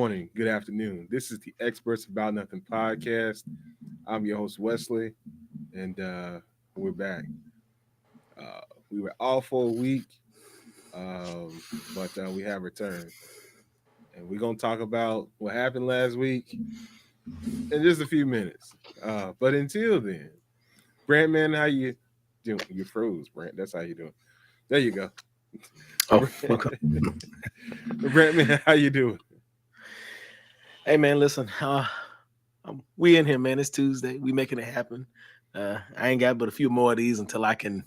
morning, good afternoon. This is the Experts About Nothing podcast. I'm your host, Wesley, and we're back. Uh, we were off for a week, but we have returned. And we're going to talk about what happened last week in just a few minutes. But until then, Brant, man, how you doing? You froze, Brant. That's how you doing. There you go. Oh, okay. Brant, man, how you doing? Hey, man, listen. We in here, man. It's Tuesday. We making it happen. I ain't got but a few more of these until I can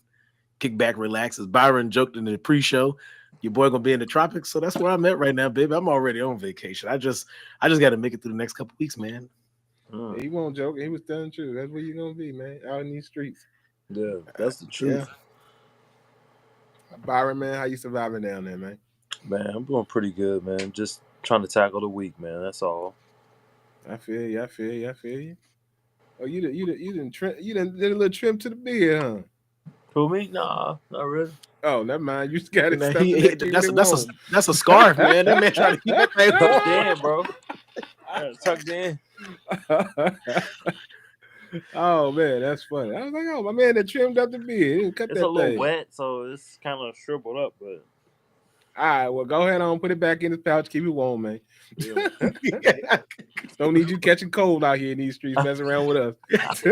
kick back, relax. As Byron joked in the pre-show, your boy gonna be in the tropics, so that's where I'm at right now, baby. I'm already on vacation. I just got to make it through the next couple weeks, man. He won't joke. He was telling the truth. That's where you're gonna be, man. Out in these streets. Yeah, that's the Yeah. truth. Byron, man, how you surviving down there, man? Man, I'm doing pretty good, man. Just trying to tackle the week, man. That's all. I feel you. I feel you. I feel you. Oh, you didn't did a little trim to the beard, huh? Who me? Nah, not really. Oh, never mind. You just got it Man, stuff in there keeping it warm. that's a scarf, man. That man trying to keep that thing Tucked warm. in, bro. Yeah, tucked in. Oh man, that's funny. I was like, oh my man that trimmed up the beard. He didn't cut It's that a little thing. wet, so it's kind of shriveled up, but All right, well go ahead on, put it back in his pouch, keep it warm, man. yeah. Don't need you catching cold out here in these streets, messing around with us. That's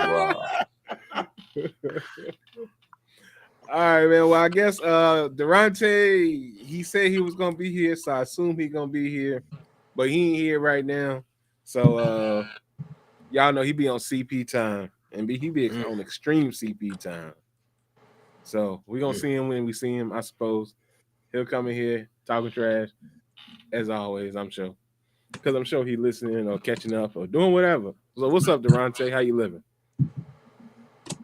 wild. All right, man. Well, I guess Durante, he said he was gonna be here, so I assume he's gonna be here, but he ain't here right now. So y'all know he be on CP time, and he be on extreme CP time. So we're gonna see him when we see him, I suppose. He'll come in here talking trash, as always, I'm sure. Because I'm sure he listening or catching up or doing whatever. So what's up, Durante? How you living?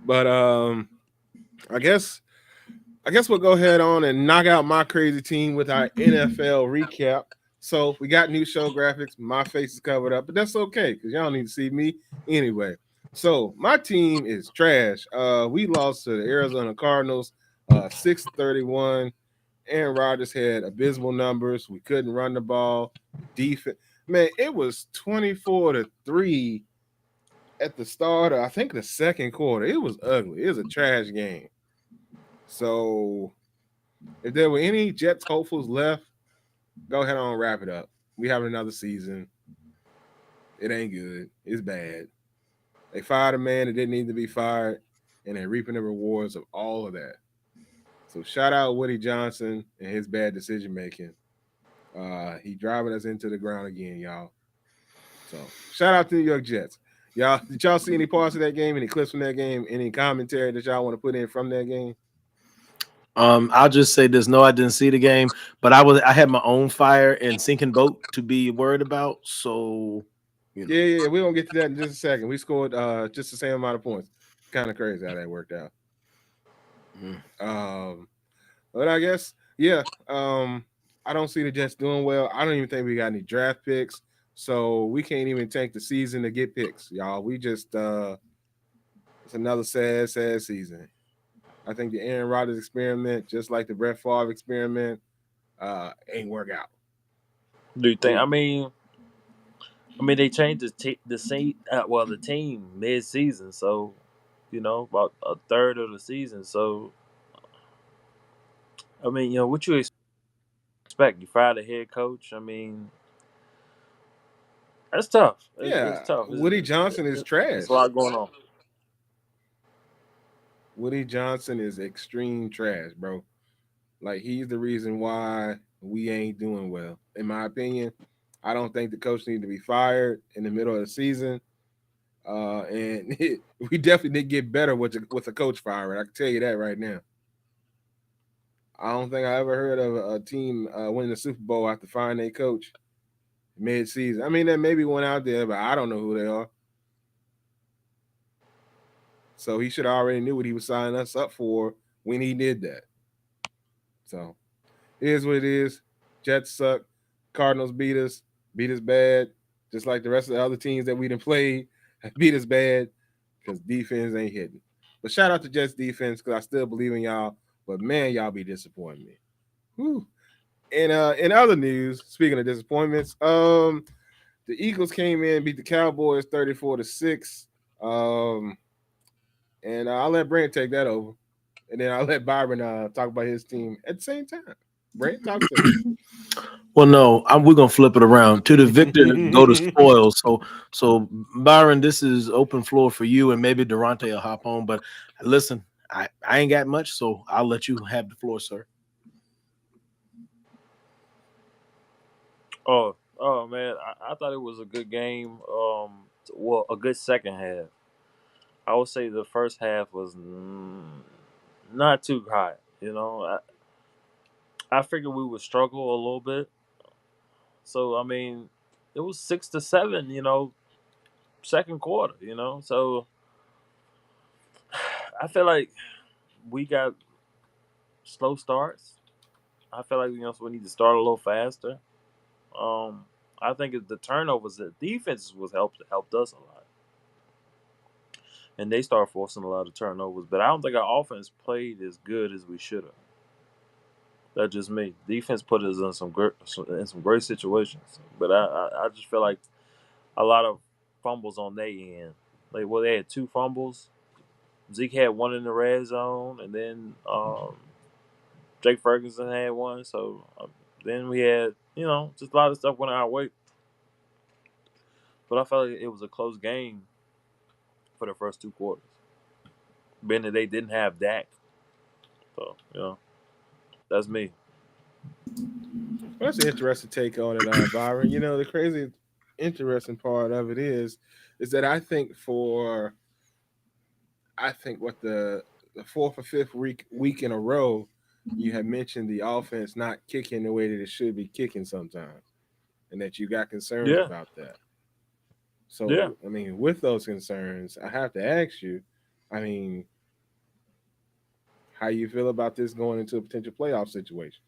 But I guess we'll go ahead on and knock out my crazy team with our NFL recap. So we got new show graphics. My face is covered up, but that's okay because y'all need to see me anyway. So my team is trash. We lost to the Arizona Cardinals, 6-31. Aaron Rodgers had abysmal numbers. We couldn't run the ball. Defense, man, it was 24-3 at the start of, I think, the second quarter. It was ugly. It was a trash game. So if there were any Jets hopefuls left, go ahead on and wrap it up. We have another season. It ain't good. It's bad. They fired a man that didn't need to be fired, and they're reaping the rewards of all of that. So shout out Woody Johnson and his bad decision making. He driving us into the ground again, y'all. So shout out to New York Jets. Y'all, did y'all see any parts of that game, any clips from that game, any commentary that y'all want to put in from that game? I'll just say this. No, I didn't see the game, but I had my own fire and sinking boat to be worried about. So Yeah. We're gonna get to that in just a second. We scored just the same amount of points. Kind of crazy how that worked out. But I guess, yeah. I don't see the Jets doing well. I don't even think we got any draft picks. So we can't even take the season to get picks, y'all. We just it's another sad season. I think the Aaron Rodgers experiment, just like the Brett Favre experiment, ain't work out. Do you think? I mean, they changed the team mid-season, so about a third of the season. So, I mean, what you expect? You fire the head coach. I mean, that's tough. It's Yeah, tough. Woody Johnson is It's a trash. lot going on. Woody Johnson is extreme trash, bro. Like he's the reason why we ain't doing well, in my opinion. I don't think the coach needs to be fired in the middle of the season. And we definitely did get better with the coach firing. I can tell you that right now. I don't think I ever heard of a team winning the Super Bowl after firing their coach mid-season. I mean, they maybe went out there, but I don't know who they are. So he should have already knew what he was signing us up for when he did that. So it is what it is. Jets suck. Cardinals beat us bad, just like the rest of the other teams that we done played beat us bad because defense ain't hitting. But shout out to Jets defense because I still believe in y'all. But man, y'all be disappointing me. Whew. And in other news, speaking of disappointments, the Eagles came in, beat the Cowboys 34-6. Um, and I'll let Brent take that over. And then I'll let Byron talk about his team at the same time. Brent, talk to Well, no, we're gonna flip it around. To the victor, go to me. spoil. So Byron, this is open floor for you, and maybe Durante will hop on. But listen, I ain't got much, so I'll let you have the floor, sir. Oh man, I thought it was a good game. Well, a good second half. I would say the first half was not too hot. I figured we would struggle a little bit. So I mean, it was 6-7. Second quarter. So I feel like we got slow starts. I feel like so we need to start a little faster. Um, I think it's the turnovers, the defense was helped us a lot, and they started forcing a lot of turnovers. But I don't think our offense played as good as we should have. That's just me. Defense put us in some great situations, but I just feel like a lot of fumbles on their end. They had two fumbles. Zeke had one in the red zone, and then Jake Ferguson had one. So then we had just a lot of stuff went our way. But I felt like it was a close game for the first two quarters, being that they didn't have Dak. So that's me. Well, that's an interesting take on it, Byron. The crazy, interesting part of it is that I think what the fourth or fifth week in a row, you have mentioned the offense not kicking the way that it should be kicking sometimes, and that you got concerns Yeah, about that. yeah. So, I mean, with those concerns, I have to ask you, I mean, how you feel about this going into a potential playoff situation?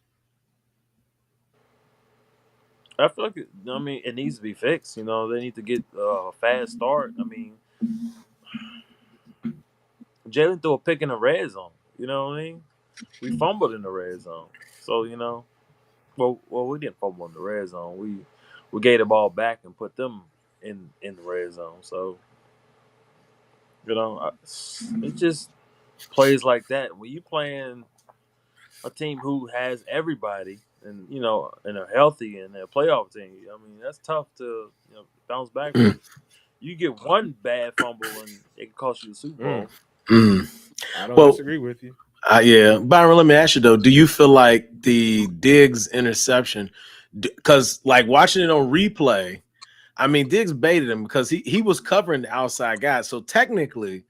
I feel like it needs to be fixed. They need to get a fast start. I mean, Jalen threw a pick in the red zone. You know what I mean? We fumbled in the red zone. So well, we didn't fumble in the red zone. We gave the ball back and put them in the red zone. So it just plays like that when you playing a team who has everybody and are healthy and they're a playoff team. I mean, that's tough to bounce back from. You get one bad fumble and it can cost you the Super Mm, Bowl. Mm. I don't Well, disagree with you. yeah, Byron. Let me ask you though: do you feel like the Diggs interception? Because like watching it on replay, I mean, Diggs baited him because he was covering the outside guy. So technically,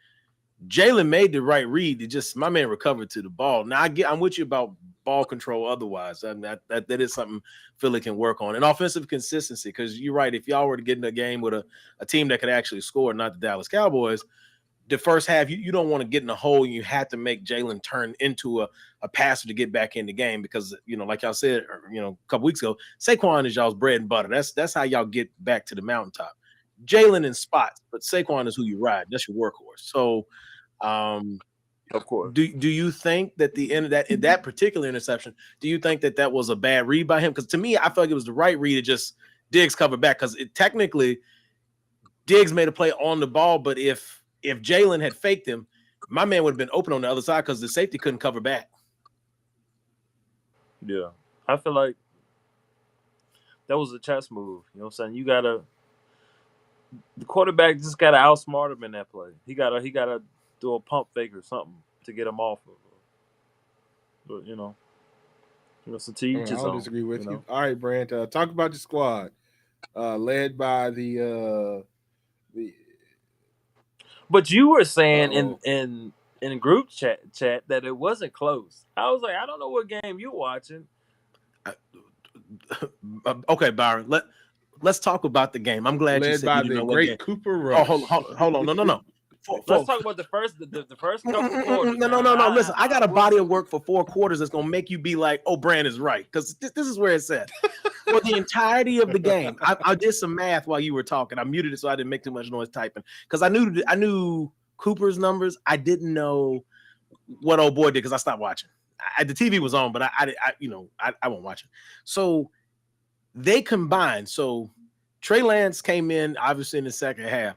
Jalen made the right read. It just my man recovered to the ball. Now I'm with you about ball control. Otherwise, I mean, that is something Philly can work on and offensive consistency. Because you're right. If y'all were to get in a game with a team that could actually score, not the Dallas Cowboys, the first half you don't want to get in a hole. You have to make Jalen turn into a passer to get back in the game because like y'all said, a couple weeks ago, Saquon is y'all's bread and butter. That's how y'all get back to the mountaintop. Jalen in spots, but Saquon is who you ride. That's your workhorse. So um, Of course. do you think that the end of that in that particular interception, do you think that was a bad read by him? Because to me, I felt like it was the right read to just Diggs covered back because it technically Diggs made a play on the ball, but if Jalen had faked him, my man would have been open on the other side because the safety couldn't cover back. Yeah. I feel like that was a chess move. You know what I'm saying? You gotta the quarterback just gotta outsmart him in that play. He gotta do a pump fake or something to get him off of. But so to I each his don't own. disagree You with you. know. All right, Brent, talk about your squad, led by the But you were saying in oh in in group chat that it wasn't close. I was like, I don't know what game you watching. Okay, Byron. Let's talk about the game. I'm glad you led said by you didn't the know what game. great Cooper Oh, Rush. hold on. No. Let's talk about the first couple quarters, man. No. Listen, I got a body of work for 4 quarters that's gonna make you be like, "Oh, Brand is right," because this is where it's at. For the entirety of the game, I did some math while you were talking. I muted it so I didn't make too much noise typing because I knew Cooper's numbers. I didn't know what old boy did because I stopped watching. the TV was on, but I won't watch it. So they combined. So Trey Lance came in obviously in the second half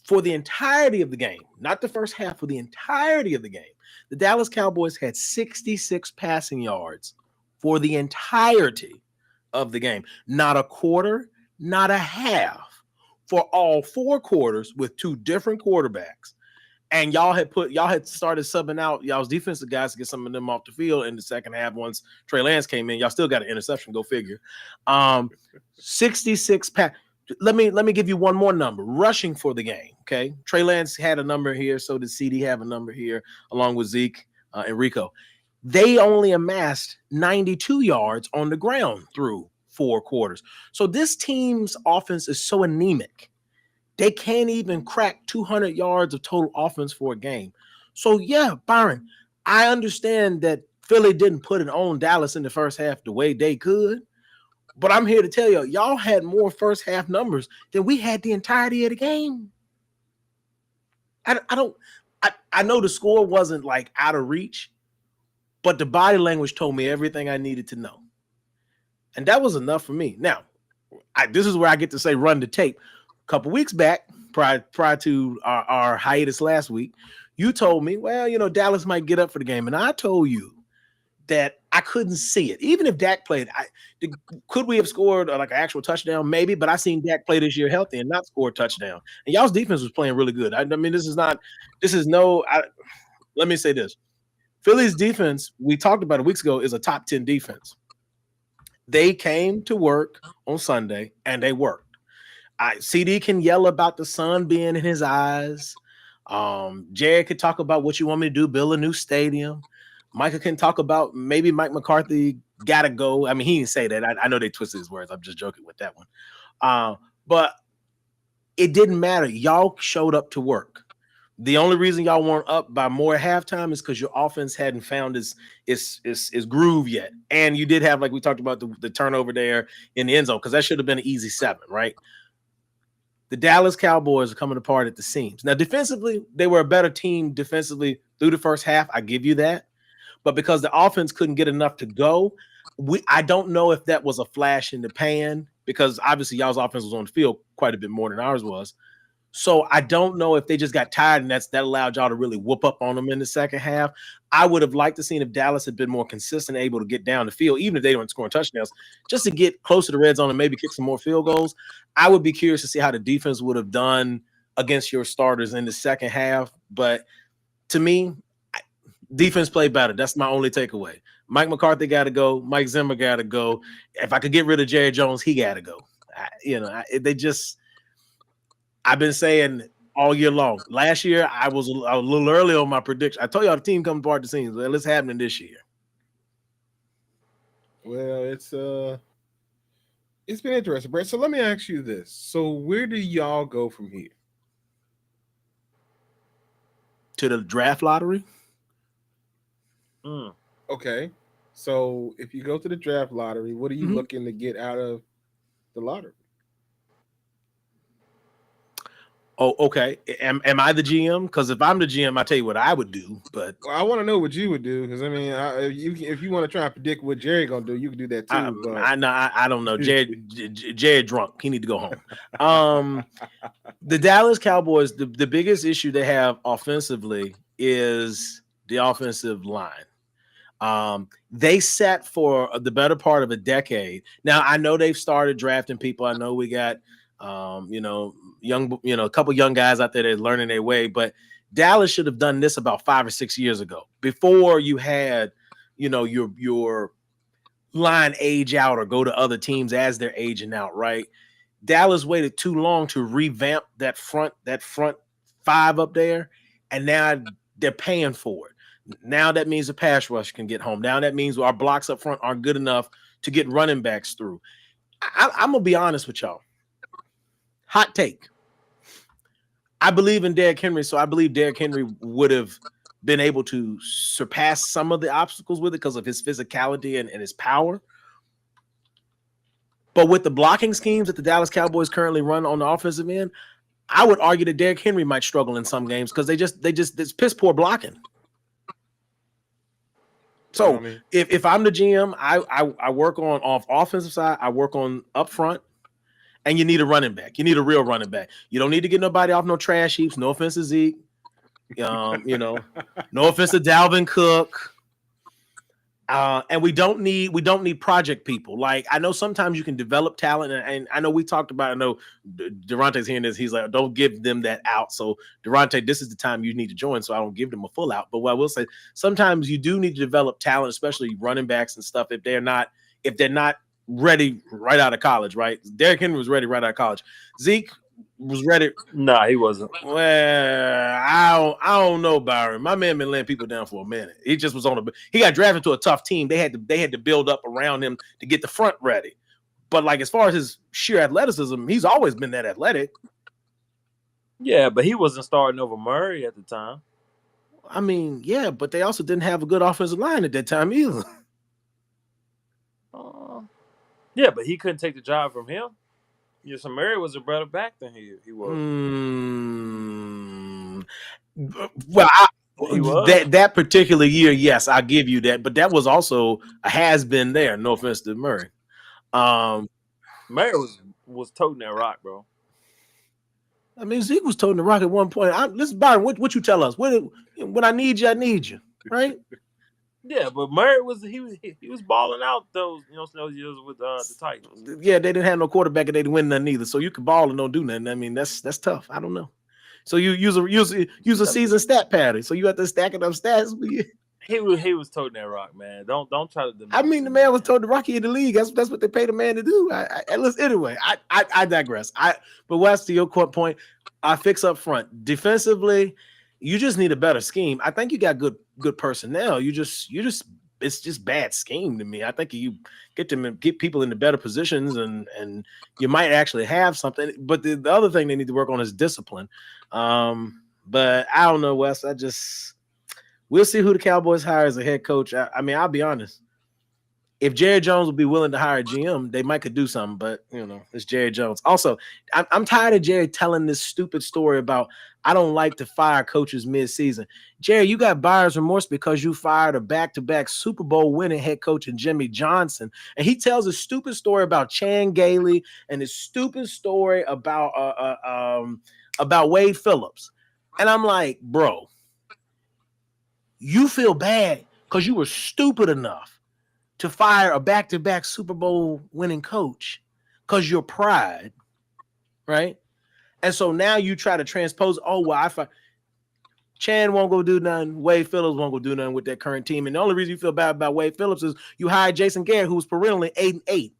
for the entirety of the game, not the first half, for the entirety of the game. The Dallas Cowboys had 66 passing yards for the entirety of the game, not a quarter, not a half, for all 4 quarters with 2 different quarterbacks. And y'all had started subbing out y'all's defensive guys to get some of them off the field in the second half. Once Trey Lance came in, y'all still got an interception. Go figure. 66 pass. Let me give you one more number. Rushing for the game. Okay, Trey Lance had a number here. So did CD have a number here, along with Zeke and Rico. They only amassed 92 yards on the ground through 4 quarters. So this team's offense is so anemic. They can't even crack 200 yards of total offense for a game. So, yeah, Byron, I understand that Philly didn't put it on Dallas in the first half the way they could. But I'm here to tell you, y'all had more first half numbers than we had the entirety of the game. I know the score wasn't like out of reach, but the body language told me everything I needed to know. And that was enough for me. Now, this is where I get to say run the tape. A couple weeks back, prior to our hiatus last week, you told me, well, Dallas might get up for the game. And I told you that I couldn't see it. Even if Dak played, could we have scored like an actual touchdown? Maybe, but I seen Dak play this year healthy and not score a touchdown. And y'all's defense was playing really good. I mean, let me say this. Philly's defense, we talked about it weeks ago, is a top 10 defense. They came to work on Sunday and they worked. CD can yell about the sun being in his eyes. Jared could talk about what you want me to do, build a new stadium. Micah can talk about maybe Mike McCarthy got to go. I mean, he didn't say that. I know they twisted his words. I'm just joking with that one. But it didn't matter. Y'all showed up to work. The only reason y'all weren't up by more at halftime is because your offense hadn't found its groove yet. And you did have, like we talked about, the turnover there in the end zone, because that should have been an easy 7, right? The Dallas Cowboys are coming apart at the seams. Now, defensively, they were a better team defensively through the first half. I give you that. But because the offense couldn't get enough to go, I don't know if that was a flash in the pan, because obviously y'all's offense was on the field quite a bit more than ours was. So I don't know if they just got tired and that allowed y'all to really whoop up on them in the second half. I would have liked to see if Dallas had been more consistent, able to get down the field, even if they weren't scoring touchdowns, just to get closer to red zone and maybe kick some more field goals. I would be curious to see how the defense would have done against your starters in the second half. But to me, defense played better. That's my only takeaway. Mike McCarthy got to go. Mike Zimmer got to go. If I could get rid of Jerry Jones, he got to go. I've been saying all year long. Last year, I was a little early on my prediction. I told y'all the team coming apart the seams. Well, it's happening this year. Well, it's been interesting, Brett. So let me ask you this. So where do y'all go from here? To the draft lottery? Okay. So if you go to the draft lottery, what are you looking to get out of the lottery? Oh, okay. Am I the GM? Because if I'm the GM, I tell you what I would do. But I want to know what you would do. Because I mean, if you want to try and predict what Jerry gonna do, you can do that too. I don't know. Jared drunk. He need to go home. The Dallas Cowboys. The biggest issue they have offensively is the offensive line. They sat for the better part of a decade. Now I know they've started drafting people. I know we got a couple young guys out there that are learning their way, but Dallas should have done this about 5 or 6 years ago, before you had, your line age out or go to other teams as they're aging out, right? Dallas waited too long to revamp that front 5 up there, and now they're paying for it. Now that means the pass rush can get home. Now that means our blocks up front aren't good enough to get running backs through. I'm gonna be honest with y'all. Hot take. I believe in Derrick Henry, so I believe Derrick Henry would have been able to surpass some of the obstacles with it because of his physicality and his power. But with the blocking schemes that the Dallas Cowboys currently run on the offensive end, I would argue that Derrick Henry might struggle in some games because they just it's piss poor blocking. You know what So I mean? if I'm the GM, I work on off offensive side, I work on up front, and you need a running back. You need a real running back. You don't need to get nobody off no trash heaps. No offense to Zeke. You know, no offense to Dalvin Cook. And we don't need project people. Like I know sometimes you can develop talent, and I know we talked about. I know Durante's hearing this. He's like, don't give them that out. So Durante, this is the time you need to join. So I don't give them a full out. But what I will say, sometimes you do need to develop talent, especially running backs and stuff. If they're not ready right out of college, right? Derrick Henry was ready right out of college. Zeke was ready. Nah, he wasn't. Well, I don't know, Byron. My man been laying people down for a minute. He just was on a. He got drafted to a tough team. They had to build up around him to get the front ready. But like as far as his sheer athleticism, he's always been that athletic. Yeah, but he wasn't starting over Murray at the time. I mean, yeah, but they also didn't have a good offensive line at that time either. Yeah, but he couldn't take the job from him. Yeah, so Murray was a better back than he was. Well, He was. that particular year, yes, I give you that. But that was also a has been there. No offense to Murray. Murray was toting that rock, bro. I mean, Zeke was toting the rock at one point. Listen, Byron, what you tell us? When I need you, right? Yeah, but Murray was balling out those years with the Titans. Yeah, they didn't have no quarterback and they didn't win nothing either. So you can ball and don't do nothing. I mean, that's tough. I don't know. So you use a season stat pattern. So you have to stack it up stats. He was toting that rock, man. Don't try to. I mean, the man was told the Rocky in the league. That's what they paid the man to do. Anyway, I digress. But Wes, to your point, I fix up front defensively. You just need a better scheme. I think you got good personnel. You just it's just bad scheme to me. I think you get people into better positions and you might actually have something. But the other thing they need to work on is discipline. But I don't know, Wes. We'll see who the Cowboys hire as a head coach. I mean, I'll be honest. If Jerry Jones would be willing to hire a GM, they might could do something. But it's Jerry Jones. Also, I'm tired of Jerry telling this stupid story about I don't like to fire coaches mid-season. Jerry, you got buyer's remorse because you fired a back-to-back Super Bowl winning head coach in Jimmy Johnson, and he tells a stupid story about Chan Gailey and his stupid story about Wade Phillips, and I'm like, bro. You feel bad because you were stupid enough to fire a back-to-back Super Bowl winning coach because your pride, right? And so now you try to transpose, Chan won't go do nothing. Wade Phillips won't go do nothing with that current team. And the only reason you feel bad about Wade Phillips is you hired Jason Garrett, who was perennially 8-8.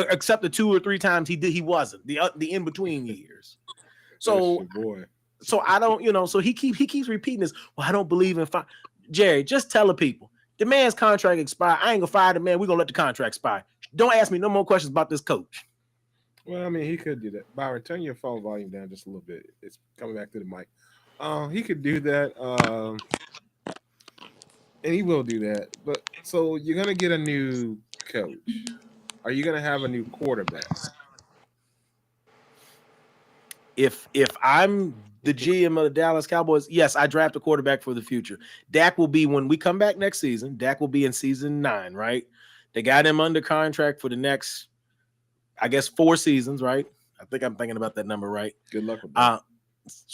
Except the 2 or 3 times he wasn't. The in-between years. So boy. So I don't, so he keeps repeating this. Well, I don't believe in fire. Jerry, just tell the people. The man's contract expired. I ain't gonna fire the man. We're gonna let the contract expire. Don't ask me no more questions about this coach. Well, I mean, he could do that. Byron, turn your phone volume down just a little bit. It's coming back to the mic. He could do that. And he will do that. But so you're gonna get a new coach. Are you gonna have a new quarterback? If I'm the GM of the Dallas Cowboys, yes, I draft a quarterback for the future. Dak will be when we come back next season. Dak will be in season 9, right? They got him under contract for the next, I guess, 4 seasons, right? I think I'm thinking about that number, right? Good luck with that.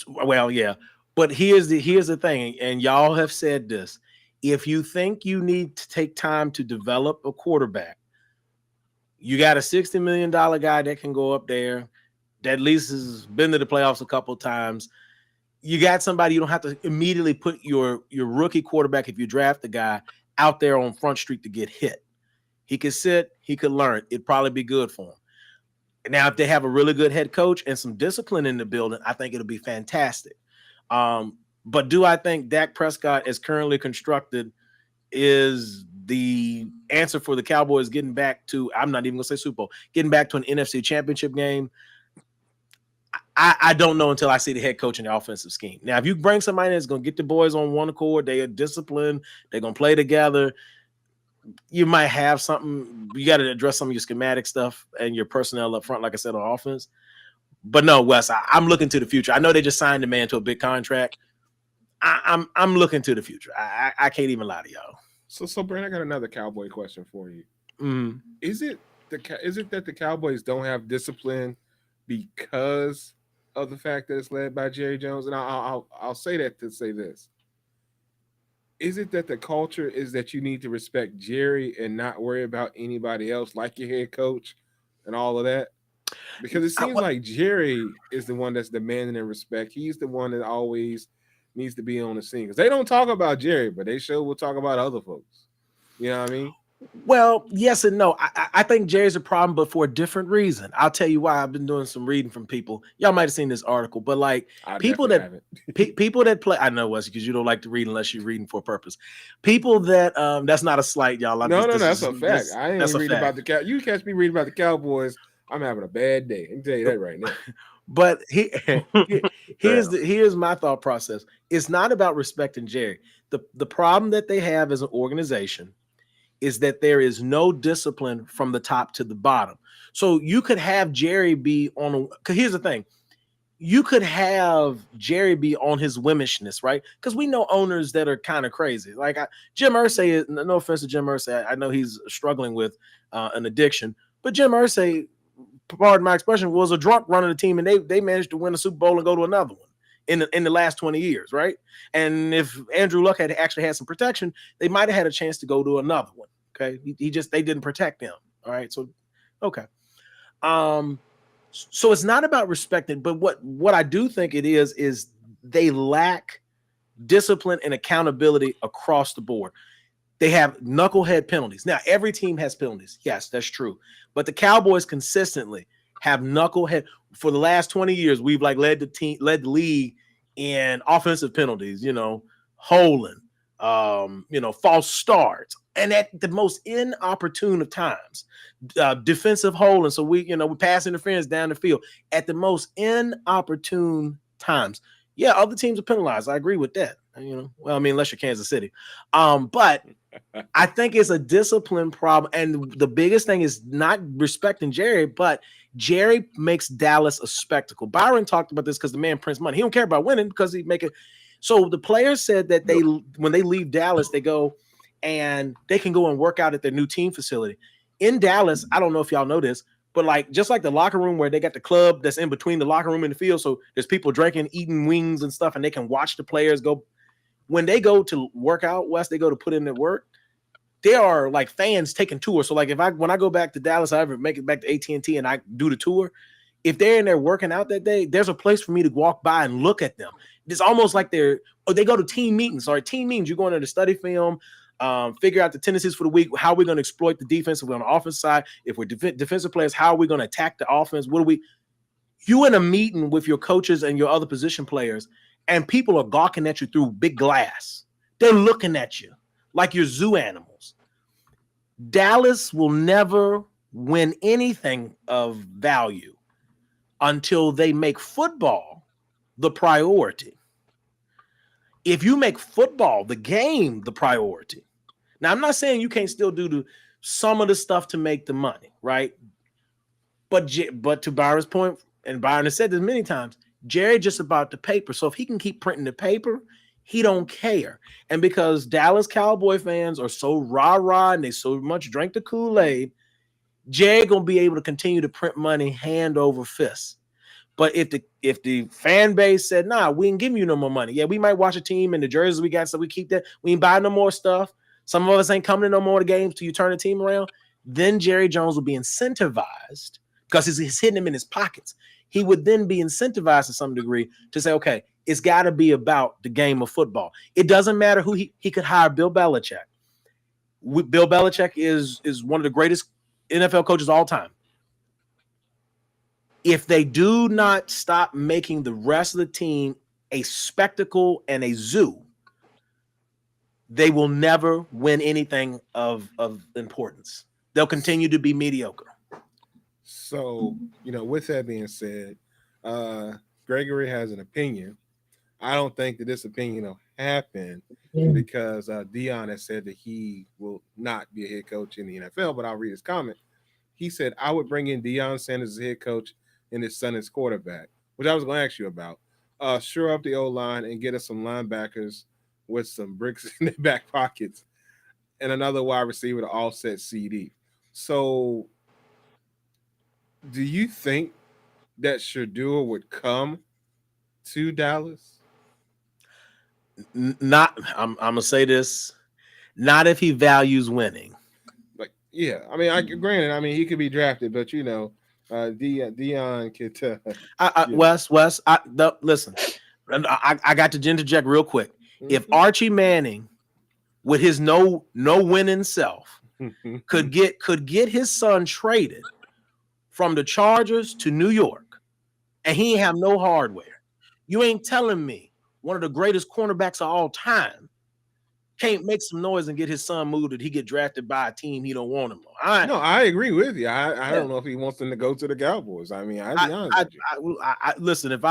Well, yeah. But here's the thing, and y'all have said this. If you think you need to take time to develop a quarterback, you got a $60 million guy that can go up there, that at least has been to the playoffs a couple of times. You got somebody you don't have to immediately put your rookie quarterback, if you draft the guy, out there on Front Street to get hit. He could sit, he could learn. It'd probably be good for him. Now, if they have a really good head coach and some discipline in the building, I think it'll be fantastic. But do I think Dak Prescott, as currently constructed, is the answer for the Cowboys getting back to, I'm not even going to say Super Bowl, getting back to an NFC championship game? I don't know until I see the head coach and the offensive scheme. Now, if you bring somebody that's going to get the boys on one accord, they are disciplined, they're going to play together, you might have something. You got to address some of your schematic stuff and your personnel up front, like I said, on offense. But no, Wes, I'm looking to the future. I know they just signed the man to a big contract. I'm looking to the future. I can't even lie to y'all. So Brent, I got another Cowboy question for you. Mm. Is it is it that the Cowboys don't have discipline because of the fact that it's led by Jerry Jones? And I'll say that to say this: is it that the culture is that you need to respect Jerry and not worry about anybody else, like your head coach and all of that? Because it seems like Jerry is the one that's demanding and respect. He's the one that always needs to be on the scene because they don't talk about Jerry, but they sure will talk about other folks. You know what I mean? Well, yes and no. I think Jerry's a problem, but for a different reason. I'll tell you why. I've been doing some reading from people. Y'all might have seen this article, but like I people definitely that haven't. people that play, I know Wes, because you don't like to read unless you're reading for a purpose. People that that's not a slight, y'all. I'm No, just no, no, this that's is a fact. I ain't that's a reading fact. about the cow. You catch me reading about the Cowboys, I'm having a bad day. I can tell you that right now. But Damn. here's my thought process. It's not about respecting Jerry. The problem that they have as an organization is that there is no discipline from the top to the bottom. So you could have Jerry be on. Because here's the thing: you could have Jerry be on his womishness, right? Because we know owners that are kind of crazy. Like Jim Irsay, no offense to Jim Irsay, I know he's struggling with an addiction, but Jim Irsay, pardon my expression, was a drunk running the team, and they managed to win a Super Bowl and go to another one in the last 20 years, right? And if Andrew Luck had actually had some protection, they might have had a chance to go to another one. Okay, he just they didn't protect him. All right, so okay. Um, so it's not about respecting, but what I do think it is they lack discipline and accountability across the board. They have knucklehead penalties. Now, every team has penalties. Yes, that's true. But the Cowboys consistently have knucklehead for the last 20 years. We've like led the league in offensive penalties, holding, false starts, and at the most inopportune of times, defensive holding. So we pass interference down the field at the most inopportune times. Yeah, other teams are penalized. I agree with that. Well, I mean, unless you're Kansas City. But I think it's a discipline problem. And the biggest thing is not respecting Jerry, but Jerry makes Dallas a spectacle. Byron talked about this because the man prints money. He don't care about winning because he make it. So the players said that when they leave Dallas, they go and they can go and work out at their new team facility. In Dallas, I don't know if y'all know this, but like just like the locker room where they got the club that's in between the locker room and the field. So there's people drinking, eating wings and stuff, and they can watch the players go. When they go to work out, West, they go to put in their work. There are like fans taking tours. So like when I go back to Dallas, I ever make it back to AT&T and I do the tour, if they're in there working out that day, there's a place for me to walk by and look at them. It's almost like they go to team meetings. Sorry, team meetings. You're going there to study film, figure out the tendencies for the week, how we're going to exploit the defense if we're on the offense side. If we're defensive players, how are we going to attack the offense? You in a meeting with your coaches and your other position players, and people are gawking at you through big glass. They're looking at you like you're zoo animals. Dallas will never win anything of value until they make football the priority. If you make football, the game, the priority. Now, I'm not saying you can't still do some of the stuff to make the money, right? But to Byron's point, and Byron has said this many times, Jerry just about the paper. So if he can keep printing the paper, he don't care. And because Dallas Cowboy fans are so rah-rah and they so much drink the Kool-Aid, Jerry gonna be able to continue to print money hand over fist. But if the fan base said, nah, we ain't giving you no more money. Yeah, we might watch a team and the jerseys we got, so we keep that. We ain't buy no more stuff. Some of us ain't coming to no more games till you turn the team around. Then Jerry Jones will be incentivized because he's hitting him in his pockets. He would then be incentivized to some degree to say, okay, it's got to be about the game of football. It doesn't matter who he could hire. Bill Belichick. Bill Belichick is one of the greatest NFL coaches of all time. If they do not stop making the rest of the team a spectacle and a zoo, they will never win anything of importance. They'll continue to be mediocre. So, with that being said, Gregory has an opinion. I don't think that this opinion will happen because Dion has said that he will not be a head coach in the NFL, but I'll read his comment. He said, I would bring in Deion Sanders as head coach and his son as quarterback, which I was going to ask you about. shore up the O line and get us some linebackers with some bricks in their back pockets and another wide receiver to offset CD. So, do you think that Shador would come to Dallas? Not. I'm gonna say this. Not if he values winning. Like, yeah, I mean, granted, I mean, he could be drafted, but Dion could, you know. Wes, listen. I got to interject real quick. If Mhm. Archie Manning, with his no winning self, could get his son traded from the Chargers to New York, and he ain't have no hardware, you ain't telling me one of the greatest cornerbacks of all time can't make some noise and get his son moved that he get drafted by a team he don't want him on. No, I agree with you. I Yeah. don't know if he wants them to go to the Cowboys. I mean, I'll be honest with you. Listen. If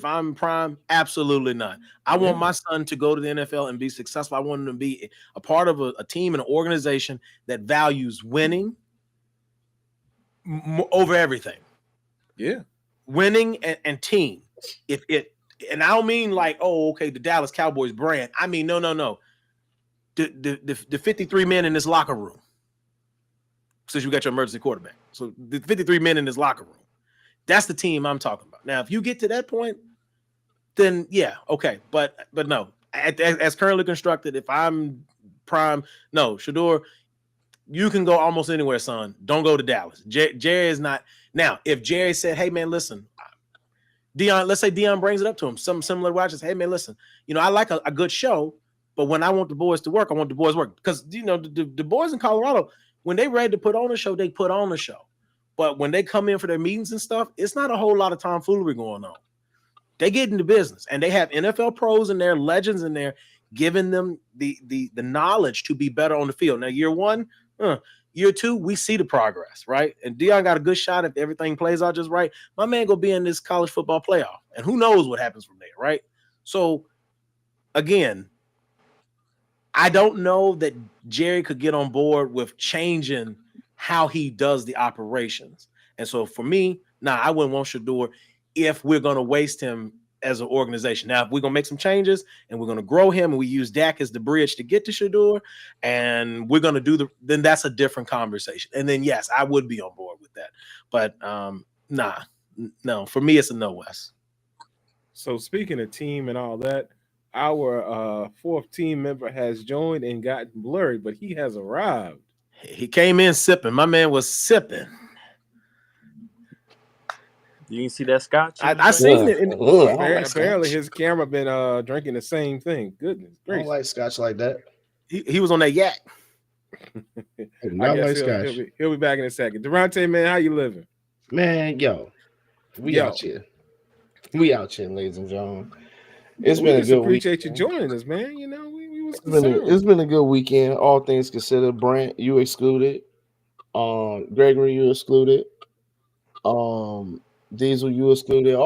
I'm prime, absolutely not. I want Yeah. my son to go to the NFL and be successful. I want him to be a part of a team and an organization that values winning over everything. Yeah. Winning and team. If it and I don't mean like, oh, okay, the Dallas Cowboys brand. I mean, no. The 53 men in this locker room. Since you got your emergency quarterback, so the 53 men in this locker room. That's the team I'm talking about. Now, if you get to that point, then yeah, okay. But no, as currently constructed, if I'm prime, no, Shador, you can go almost anywhere, son. Don't go to Dallas. Jerry is not. Now, if Jerry said, hey, man, listen, Dion, let's say Dion brings it up to him, something similar to watches. Hey, man, listen, I like a good show, but when I want the boys to work, I want the boys to work. Because, the boys in Colorado, when they ready to put on a show, they put on a show. But when they come in for their meetings and stuff, it's not a whole lot of tomfoolery going on. They get into business, and they have NFL pros in there, legends in there, giving them the knowledge to be better on the field. Now, year one, year two, we see the progress, right? And Dion got a good shot if everything plays out just right. My man go be in this college football playoff, and who knows what happens from there, right? So, again, I don't know that Jerry could get on board with changing how he does the operations. And so for me, I wouldn't want Shador if we're going to waste him as an organization. Now, if we're going to make some changes and we're going to grow him and we use Dak as the bridge to get to Shador and we're going to then that's a different conversation. And then, yes, I would be on board with that. But no, for me, it's a no, Wes. So speaking of team and all that, our fourth team member has joined and gotten blurry, but he has arrived. He came in sipping. My man was sipping. You didn't see that scotch? I seen it. I don't like Apparently, scotch. his camera been drinking the same thing. Goodness I don't gracious! like scotch like that. He was on that yak. I do I not guess like he'll, scotch. he'll be back in a second. Durante, man, how you living? Man, we Yo. out here. We out here, ladies and gentlemen. It's We been a just good appreciate you weekend. joining us, man. We was It's been, concerned. it's been a good weekend, all things considered. Brent, you excluded. Gregory, you excluded. Diesel, you excluded.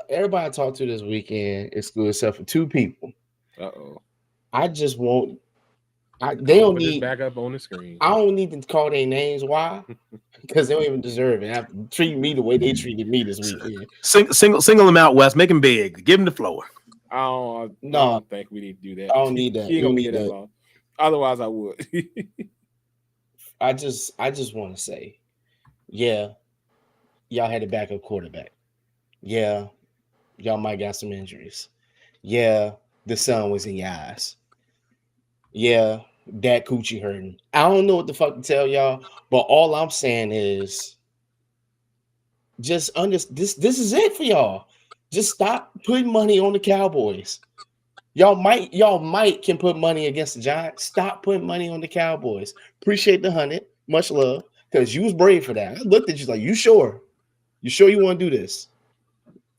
Everybody I talked to this weekend excluded except for two people. Uh-oh. I just won't. The They don't culprit is need. back up on the screen. I don't need to call their names. Why? Because they don't even deserve it. Have to treat me the way they treated me this weekend. Single him out, Wes. Make him big. Give him the floor. I No, don't think we need to do that. I don't need that. He ain't You gonna be need here that that. long. Otherwise, I would. I just want to say, yeah, y'all had a backup quarterback. Yeah, y'all might got some injuries. Yeah, the sun was in your eyes. Yeah, that coochie hurting. I don't know what the fuck to tell y'all, but all I'm saying is just this. This is it for y'all. Just stop putting money on the Cowboys. Y'all might can put money against the Giants. Stop putting money on the Cowboys. Appreciate the 100. Much love. Because you was brave for that. I looked at you like, you sure? You sure you want to do this?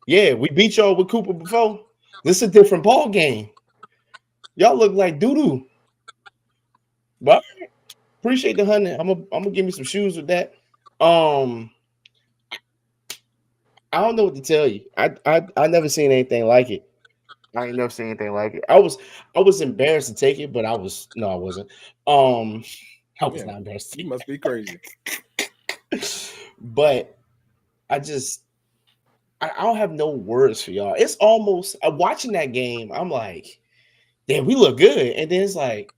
Yeah, we beat y'all with Cooper before. This is a different ball game. Y'all look like doo-doo. But appreciate the 100. I'm gonna give me some shoes with that. I don't know what to tell you. I never seen anything like it. I ain't never seen anything like it. I was embarrassed to take it, but I wasn't. I was Yeah, not embarrassed to you take must be crazy. it. But I just I don't have no words for y'all. It's almost watching that game. I'm like, damn, we look good, and then it's like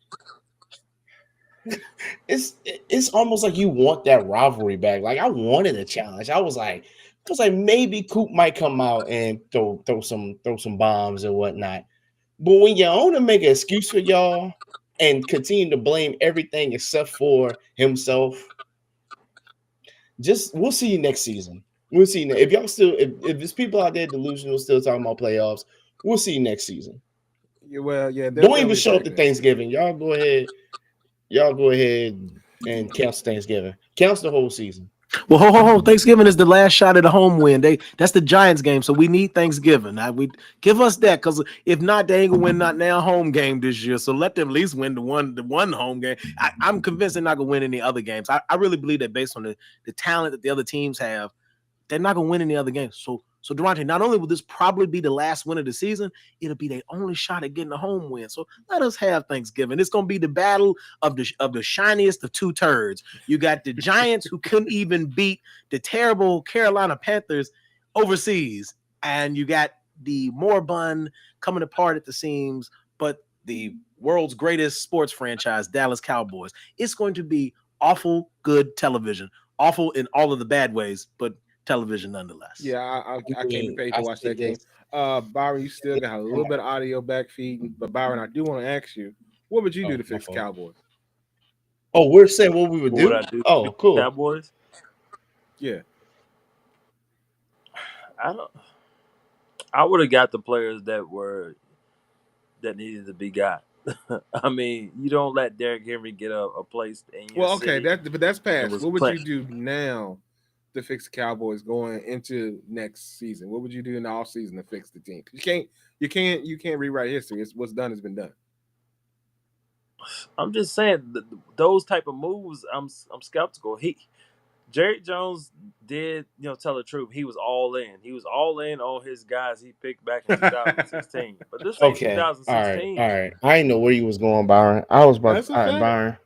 it's almost like you want that rivalry back. Like I wanted a challenge. I was like maybe Coop might come out and throw some bombs or whatnot. But when your owner make an excuse for y'all and continue to blame everything except for himself, just we'll see you next season. We'll see you if y'all still if there's people out there delusional still talking about playoffs, we'll see you next season. Yeah, well, yeah, Don't they'll even be show up back to next season. Thanksgiving. Y'all go ahead and cancel Thanksgiving. Cancel the whole season. Well, ho. Thanksgiving is the last shot at a home win. That's the Giants game, so we need Thanksgiving. We give us that because if not, they ain't gonna win not now home game this year. So let them at least win the one home game. I'm convinced they're not gonna win any other games. I really believe that based on the talent that the other teams have, they're not gonna win any other games. So Durante, not only will this probably be the last win of the season, it'll be their only shot at getting a home win. So let us have Thanksgiving. It's gonna be the battle of the shiniest of two turds. You got the Giants who couldn't even beat the terrible Carolina Panthers overseas, and you got the moribund coming apart at the seams, but the world's greatest sports franchise, Dallas Cowboys. It's going to be awful good television, awful in all of the bad ways, but television nonetheless. Yeah, I can't be paid to I watch say that game. this. Byron, you still got a little bit of audio back feeding, but Byron, I do want to ask you, what would you do Oh, to my fix the fault. Cowboys? Oh, we're saying what we would What would do? I do? Oh, cool. Cowboys? Yeah, I don't. I would have got the players that needed to be got. I mean, you don't let Derrick Henry get a place in your well, okay, city but that's and past. was What would you playing. do now to fix the Cowboys going into next season? What would you do in the off season to fix the team? You can't rewrite history. It's what's done has been done. I'm just saying those type of moves. I'm skeptical. Jerry Jones did tell the truth. He was all in. He was all in on his guys he picked back in 2016. But this ain't Okay. All right. All 2016. right. I didn't know where you was going, Byron. I was about That's to, a all right, fact. Byron.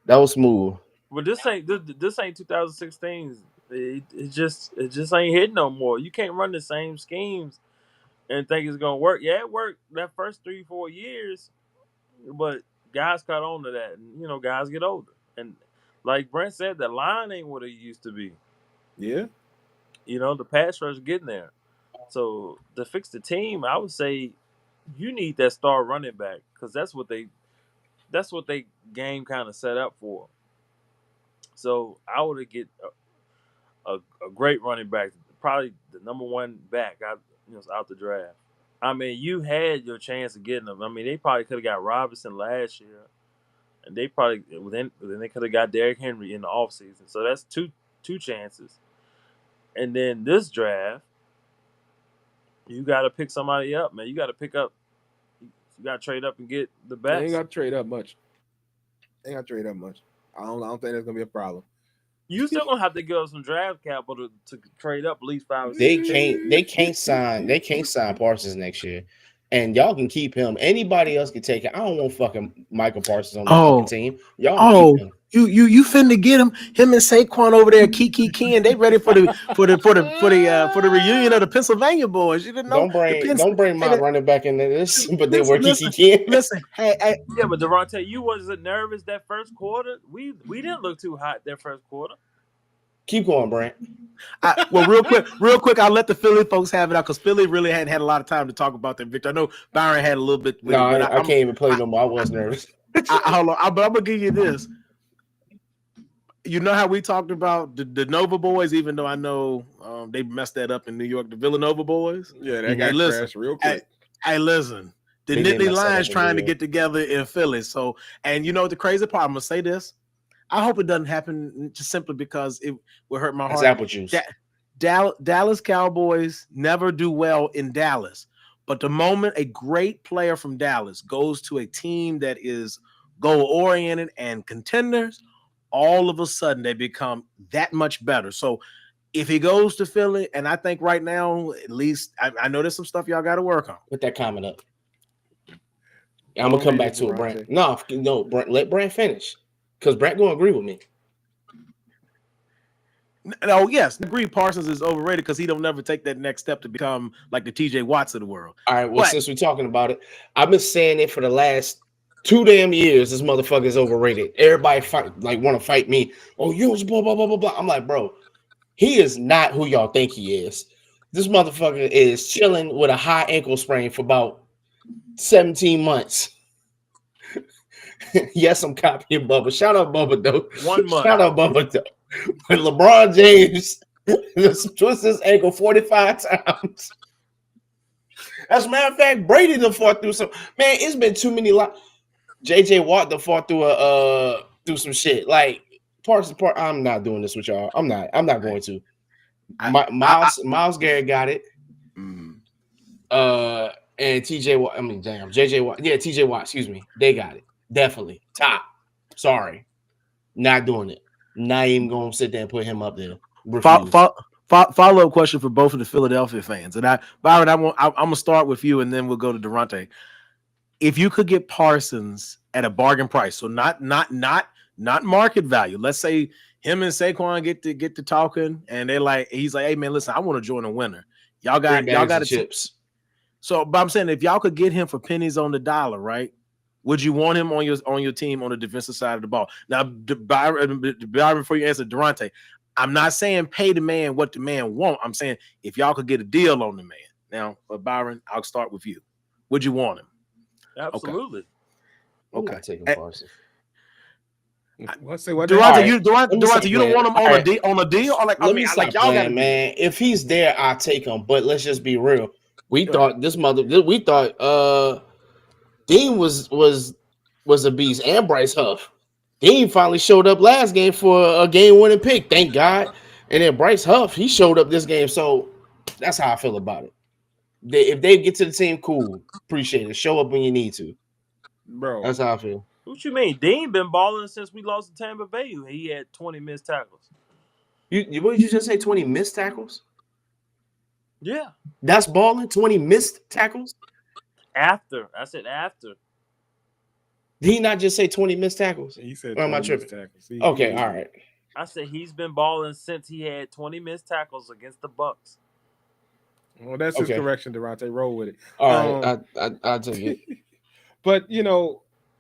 That was smooth. But this ain't 2016. It just ain't hitting no more. You can't run the same schemes and think it's gonna work. Yeah, it worked that first 3-4 years, but guys caught on to that, and guys get older. And like Brent said, the line ain't what it used to be. Yeah. The pass rush getting there. So to fix the team, I would say you need that star running back because that's what they game kind of set up for. So I would get a great running back, probably the number one back out the draft. I mean, you had your chance of getting them. I mean, they probably could have got Robinson last year, and they probably then they could have got Derrick Henry in the offseason. So that's two chances. And then this draft, you got to pick somebody up, man. You got to pick up. You got to trade up and get the They ain't best. got to trade up much. They ain't got to trade up much. I don't think that's gonna be a problem. You still gonna have to give up some draft capital to trade up at least 5 or 6 They picks. can't they can't sign they can't sign Parsons next year. And y'all can keep him. Anybody else can take it. I don't want fucking Michael Parsons on the fucking Oh, team. Y'all can keep oh, him. you finna get him and Saquon over there, Kiki Ken. They ready for the reunion of the Pennsylvania boys. You didn't know Don't the bring Penn. don't bring Hey, my running back into this, but they listen, were listen, Kiki Ken. listen. Hey, Yeah, but Devontae, you wasn't nervous that first quarter. We didn't look too hot that first quarter. Keep going, Brent. well, real quick, I'll let the Philly folks have it out because Philly really hadn't had a lot of time to talk about that victory. I know Byron had a little bit with No, it, but I can't even play no more. I was nervous. hold on. But I'm gonna give you this. You know how we talked about the Nova boys, even though I know they messed that up in New York, the Villanova boys. Yeah, that Hey, Mhm. got listen, crashed real hey, quick. hey, listen. The They did Nittany mess that Lions up in New trying to York. get together in Philly. So, and you know the crazy part, I'm gonna say this. I hope it doesn't happen just simply because it will hurt my That's heart. apple juice. Da- Dallas Cowboys never do well in Dallas. But the moment a great player from Dallas goes to a team that is goal oriented and contenders, all of a sudden they become that much better. So if he goes to Philly, and I think right now, at least I know there's some stuff y'all got to work on. Put that comment up. I'm Go gonna and come read back it, to it, Brent. Durante. No, Brent. Let Brent finish, because Brent gonna agree with me. No, yes, I agree. Parsons is overrated because he don't never take that next step to become like the T.J. Watts of the world. All right, well, But since we're talking about it, I've been saying it for the last 2 damn years. This motherfucker is overrated. Everybody want to fight me. Oh, you blah blah blah blah blah. I'm like, bro, he is not who y'all think he is. This motherfucker is chilling with a high ankle sprain for about 17 months. Yes, I'm copying Bubba. Shout out Bubba though. 1 month. Shout out Bubba though. When LeBron James twists his ankle 45 times. As a matter of fact, Brady done fought through some. Man, it's been too many. JJ Watt done fought through some shit. Like Parks. I'm not doing this with y'all. I'm not. I'm not going to. Miles Garrett got it. Mm. And TJ Watt. I mean, damn, JJ Watt. Yeah, TJ Watt. Excuse me. They got it. Definitely top. Sorry, not doing it. Not even gonna sit there and put him up there. Refuse. Follow-up question for both of the Philadelphia fans, and Byron, I'm gonna start with you, and then we'll go to Durante. If you could get Parsons at a bargain price, so not market value. Let's say him and Saquon get to talking, and he's like, hey man, listen, I want to join a winner. Y'all got chips. So, but I'm saying if y'all could get him for pennies on the dollar, right? Would you want him on your team on the defensive side of the ball? Now, Byron, before you answer, Durante, I'm not saying pay the man what the man want. I'm saying if y'all could get a deal on the man. Now, but Byron, I'll start with you. Would you want him? Absolutely. Okay. I'm taking Parsons. Say what? Durante, you don't want him on a deal? Or let me stop y'all playing, man. If he's there, I'll take him. But let's just be real. We thought Dean was a beast, and Bryce Huff. Dean finally showed up last game for a game-winning pick, thank God. And then Bryce Huff, he showed up this game. So that's how I feel about it. If they get to the team, cool. Appreciate it. Show up when you need to. Bro. That's how I feel. What you mean? Dean been balling since we lost to Tampa Bay. He had 20 missed tackles. What did you just say, 20 missed tackles? Yeah. That's balling? 20 missed tackles? After. I said after. Did he not just say 20 missed tackles? He said 20 missed tackles. Okay, all right. I said he's been balling since he had 20 missed tackles against the Bucks. Well, that's his correction, Durante. Roll with it. All right, I'll take it. But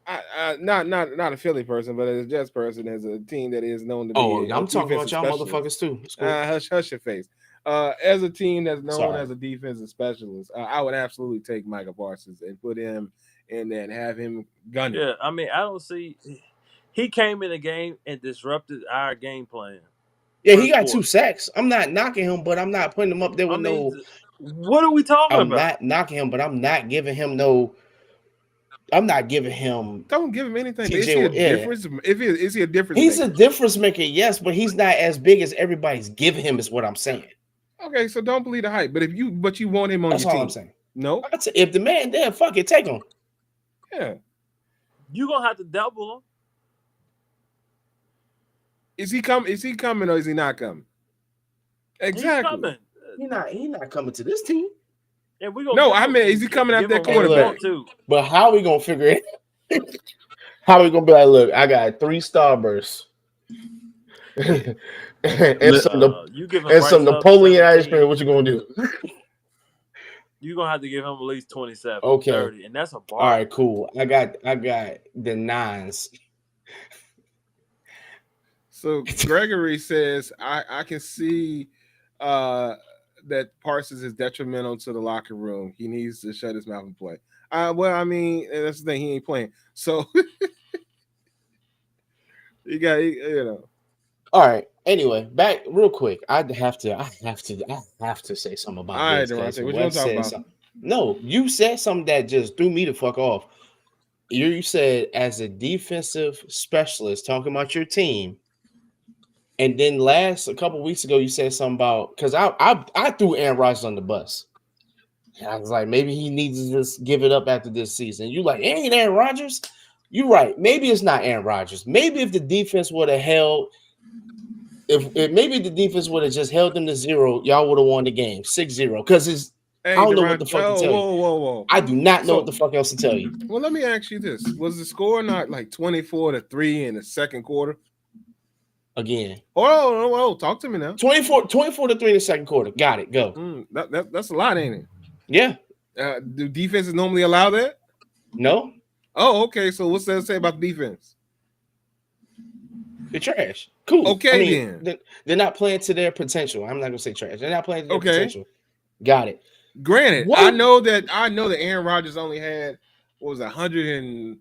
I not a Philly person, but as a Jets person, as a team that is known to be. Oh, I'm talking about y'all motherfuckers too. Cool. Hush your face. As a team that's known as a defensive specialist, I would absolutely take Micah Parsons and put him in there and have him gun. Yeah, I mean, I don't see. He came in the game and disrupted our game plan. Yeah, he got 2 sacks. I'm not knocking him, but I'm not putting him up there with What are we talking about? I'm not knocking him, but I'm not giving him no. I'm not giving him. Don't give him anything. Is he a difference? Is he a difference? He's a difference maker, yes, but he's not as big as everybody's giving him. Is what I'm saying. Okay, so don't believe the hype. But you want him on That's your all team. I'm saying. No, if the man there, fuck it, take him. Yeah, you gonna have to double him. Is he coming or is he not coming? Exactly. He's coming. He not coming to this team. And is he coming out that quarterback too? But how are we gonna figure it? How are we gonna be like, look, I got 3 Starbursts. and some Napoleon ice cream. What you gonna do? You're gonna have to give him at least 27, 30, and that's a bar. All right, cool. I got the 9s. So Gregory says I can see that Parsons is detrimental to the locker room. He needs to shut his mouth and play. Well, I mean, that's the thing. He ain't playing. So All right. Anyway, back real quick. I have to say something about this. Durante, what you want to talk about? No, you said something that just threw me the fuck off. You said as a defensive specialist talking about your team. And then a couple weeks ago, you said something about because I threw Aaron Rodgers on the bus. And I was like, maybe he needs to just give it up after this season. You like, ain't Aaron Rodgers? You're right. Maybe it's not Aaron Rodgers. Maybe if the defense would have held, if maybe the defense would have just held them to 0, y'all would have won the game 6-0. Because I don't know what the fuck to tell you. Whoa. I do not know what the fuck else to tell you. Well, let me ask you this: was the score not like 24-3 in the second quarter? again. Oh, talk to me now. 24 to 3 in the second quarter. Got it. Go. That's a lot, ain't it? Yeah. Do defenses normally allow that? No. Oh, okay. So what's that to say about the defense? They're trash. Cool. Okay, I mean, then. they're not playing to their potential. I'm not gonna say trash. They're not playing to their Okay. potential. Got it. Granted, What? I know that Aaron Rodgers only had what was it,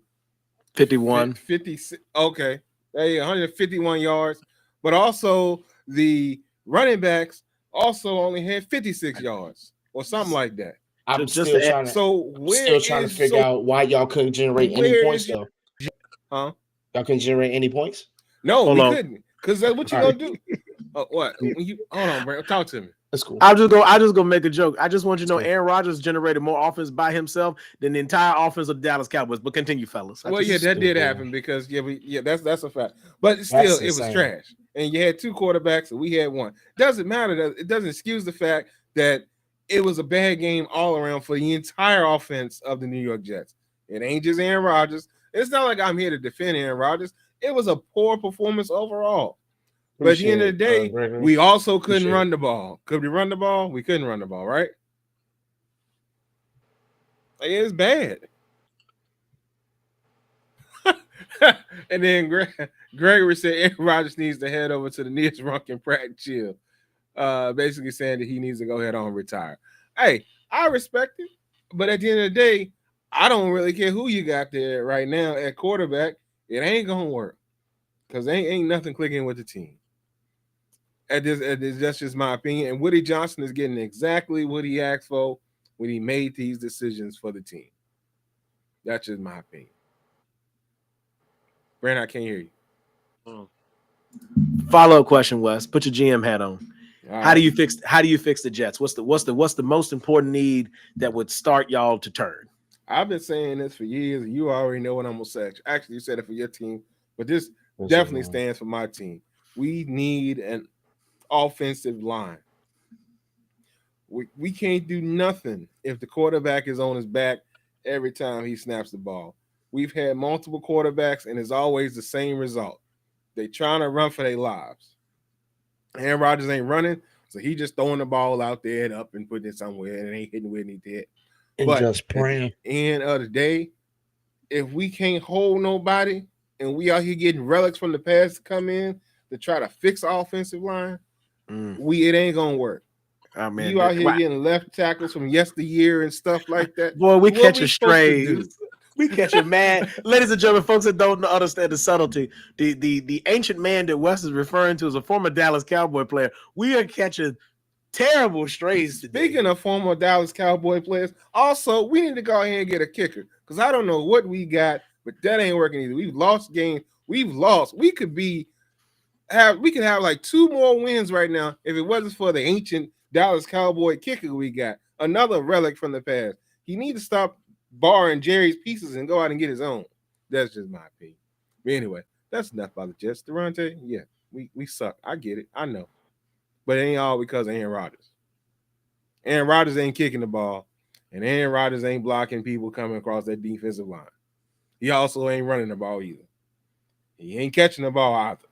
51. 56. Okay, hey, 151 yards, but also the running backs also only had 56 yards or something like that. I'm Just still to trying to. So I'm where still trying to is figure out why y'all couldn't generate any where points is your though. huh? Y'all couldn't generate any points. No, Hold we on. couldn't, because that's what you All gonna right. do. What? When you hold on, bro. Talk to me. That's cool. I just go make a joke. I just want you to know Aaron Rodgers generated more offense by himself than the entire offense of the Dallas Cowboys. But continue, fellas. Well, yeah, that did Stupid. happen because that's a fact. But still, That's it was insane. trash. And you had two quarterbacks, and we had one. Doesn't matter. It doesn't excuse the fact that it was a bad game all around for the entire offense of the New York Jets. It ain't just Aaron Rodgers. It's not like I'm here to defend Aaron Rodgers. It was a poor performance overall. But at the end of the day, we also couldn't run the ball. Could we run the ball? We couldn't run the ball, right? Like, it's bad. And then Gregory said Aaron Rodgers needs to head over to the nearest Runkin Pratt and chill. Basically saying that he needs to go ahead on and retire. Hey, I respect it, but at the end of the day, I don't really care who you got there right now at quarterback. It ain't gonna work because ain't nothing clicking with the team. That's just my opinion. And Woody Johnson is getting exactly what he asked for when he made these decisions for the team. That's just my opinion. Brandon, I can't hear you. Follow-up question, Wes. Put your GM hat on. All How do right. you fix the Jets? What's the most important need that would start y'all to turn? I've been saying this for years, and you already know what I'm gonna say. Actually, you said it for your team, but this definitely stands for my team. We need an offensive line. We can't do nothing if the quarterback is on his back every time he snaps the ball. We've had multiple quarterbacks, and it's always the same result. They trying to run for their lives. Aaron Rodgers ain't running, so he just throwing the ball out there and up and putting it somewhere, and it ain't hitting where it need to hit. And But just at praying. the end of the day, if we can't hold nobody and we out here getting relics from the past to come in to try to fix the offensive line, it ain't gonna work. Oh, man, you out here getting left tackles from yesteryear and stuff like that. Boy, we What catch a strays. We catch a man, ladies and gentlemen, folks that don't understand the subtlety. The ancient man that Wes is referring to as a former Dallas Cowboy player. We are catching terrible strays today. Speaking of former Dallas Cowboy players, also we need to go ahead and get a kicker because I don't know what we got, but that ain't working either. We've lost games. We've lost. We could have like 2 more wins right now if it wasn't for the ancient Dallas Cowboy kicker we got. Another relic from the past. He need to stop borrowing Jerry's pieces and go out and get his own. That's just my opinion. But anyway, that's enough about the Jets. Durante, yeah, we suck. I get it. I know. But it ain't all because of Aaron Rodgers. Aaron Rodgers ain't kicking the ball, and Aaron Rodgers ain't blocking people coming across that defensive line. He also ain't running the ball either. He ain't catching the ball either.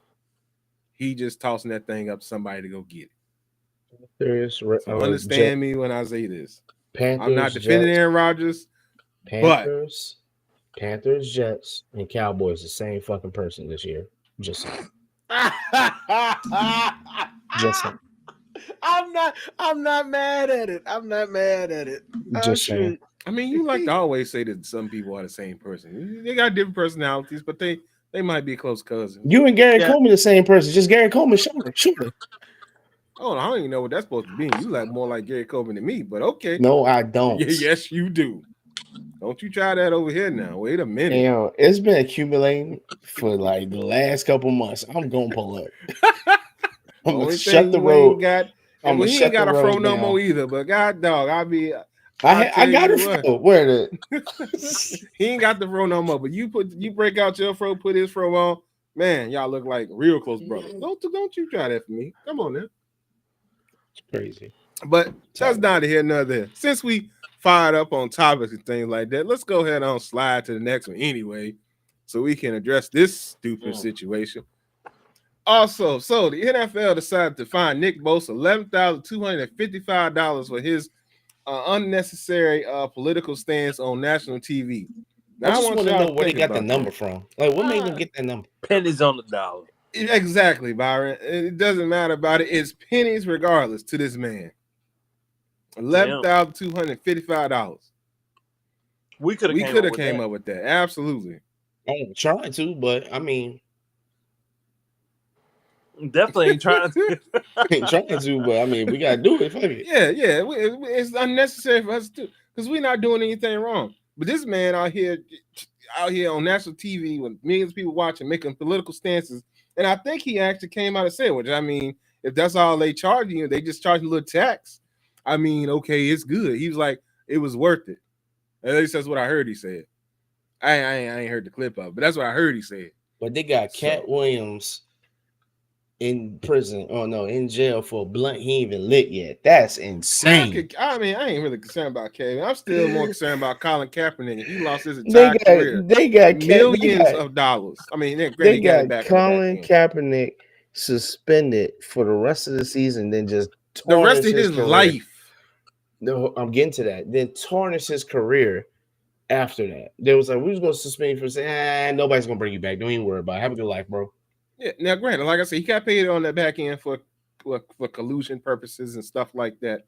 He just tossing that thing up to somebody to go get it. So understand me when I say this. I'm not defending Aaron Rodgers. Panthers, Jets, and Cowboys the same fucking person this year. Just saying. Just saying. I'm not mad at it. I'm not mad at it. Just saying. I mean, you like to always say that some people are the same person. They got different personalities, but they might be close cousins. You and Gary Coleman the same person. Just Gary Coleman shorter. Oh, I don't even know what that's supposed to be. You like more like Gary Coleman than me, but okay. No, I don't. Yes, you do. Don't you try that over here now. Wait a minute. Damn, it's been accumulating for like the last couple months. I'm gonna pull up. I'm gonna shut the road. He ain't got a fro no more either. But God dog, I got a fro. Where the he ain't got the fro no more. But you break out your fro, put his fro on. Man, y'all look like real close brothers. Don't you try that for me. Come on now. It's crazy. But that's neither here nor there. Since we fired up on topics and things like that, let's go ahead and slide to the next one anyway, so we can address this stupid situation. Also, so the NFL decided to fine Nick Bosa $11,255 for his unnecessary political stance on national TV. I Now I just want want to y'all know to where they think got the about number that. from. Like, what made them Uh, get that number? Pennies on the dollar. exactly, Byron. It doesn't matter about it. It's pennies regardless to this man. To Eleven him, thousand two hundred fifty-five dollars. we could have We came could up have with came that. up with that. Absolutely. I'm trying to, but I mean, Definitely ain't trying to. ain't trying to, but I mean, we gotta do it. Fuck it. Yeah. It's unnecessary for us to because we're not doing anything wrong. But this man out here on national TV with millions of people watching, making political stances, and I think he actually came out and said, which I mean, if that's all they charge you, they just charge a little tax. I mean, okay, it's good. He was like, it was worth it. At least that's what I heard he said. I ain't heard the clip of it, but that's what I heard he said. But they got So Cat Williams in prison. Oh no, in jail for a blunt he ain't even lit yet. That's insane. I mean, I ain't really concerned about Kevin. I'm still more concerned about Colin Kaepernick. He lost his They entire got career, they got Cat millions of dollars. I mean, then granted, they he got it got back on the back Colin end. Kaepernick suspended for the rest of the season, then just The rest tarnish of his his career. life. No, I'm getting to that. Then tarnish his career after that. They was like, we was gonna suspend you for saying, nobody's gonna bring you back. Don't even worry about it. Have a good life, bro. Yeah. Now, granted, like I said, he got paid on the back end for collusion purposes and stuff like that.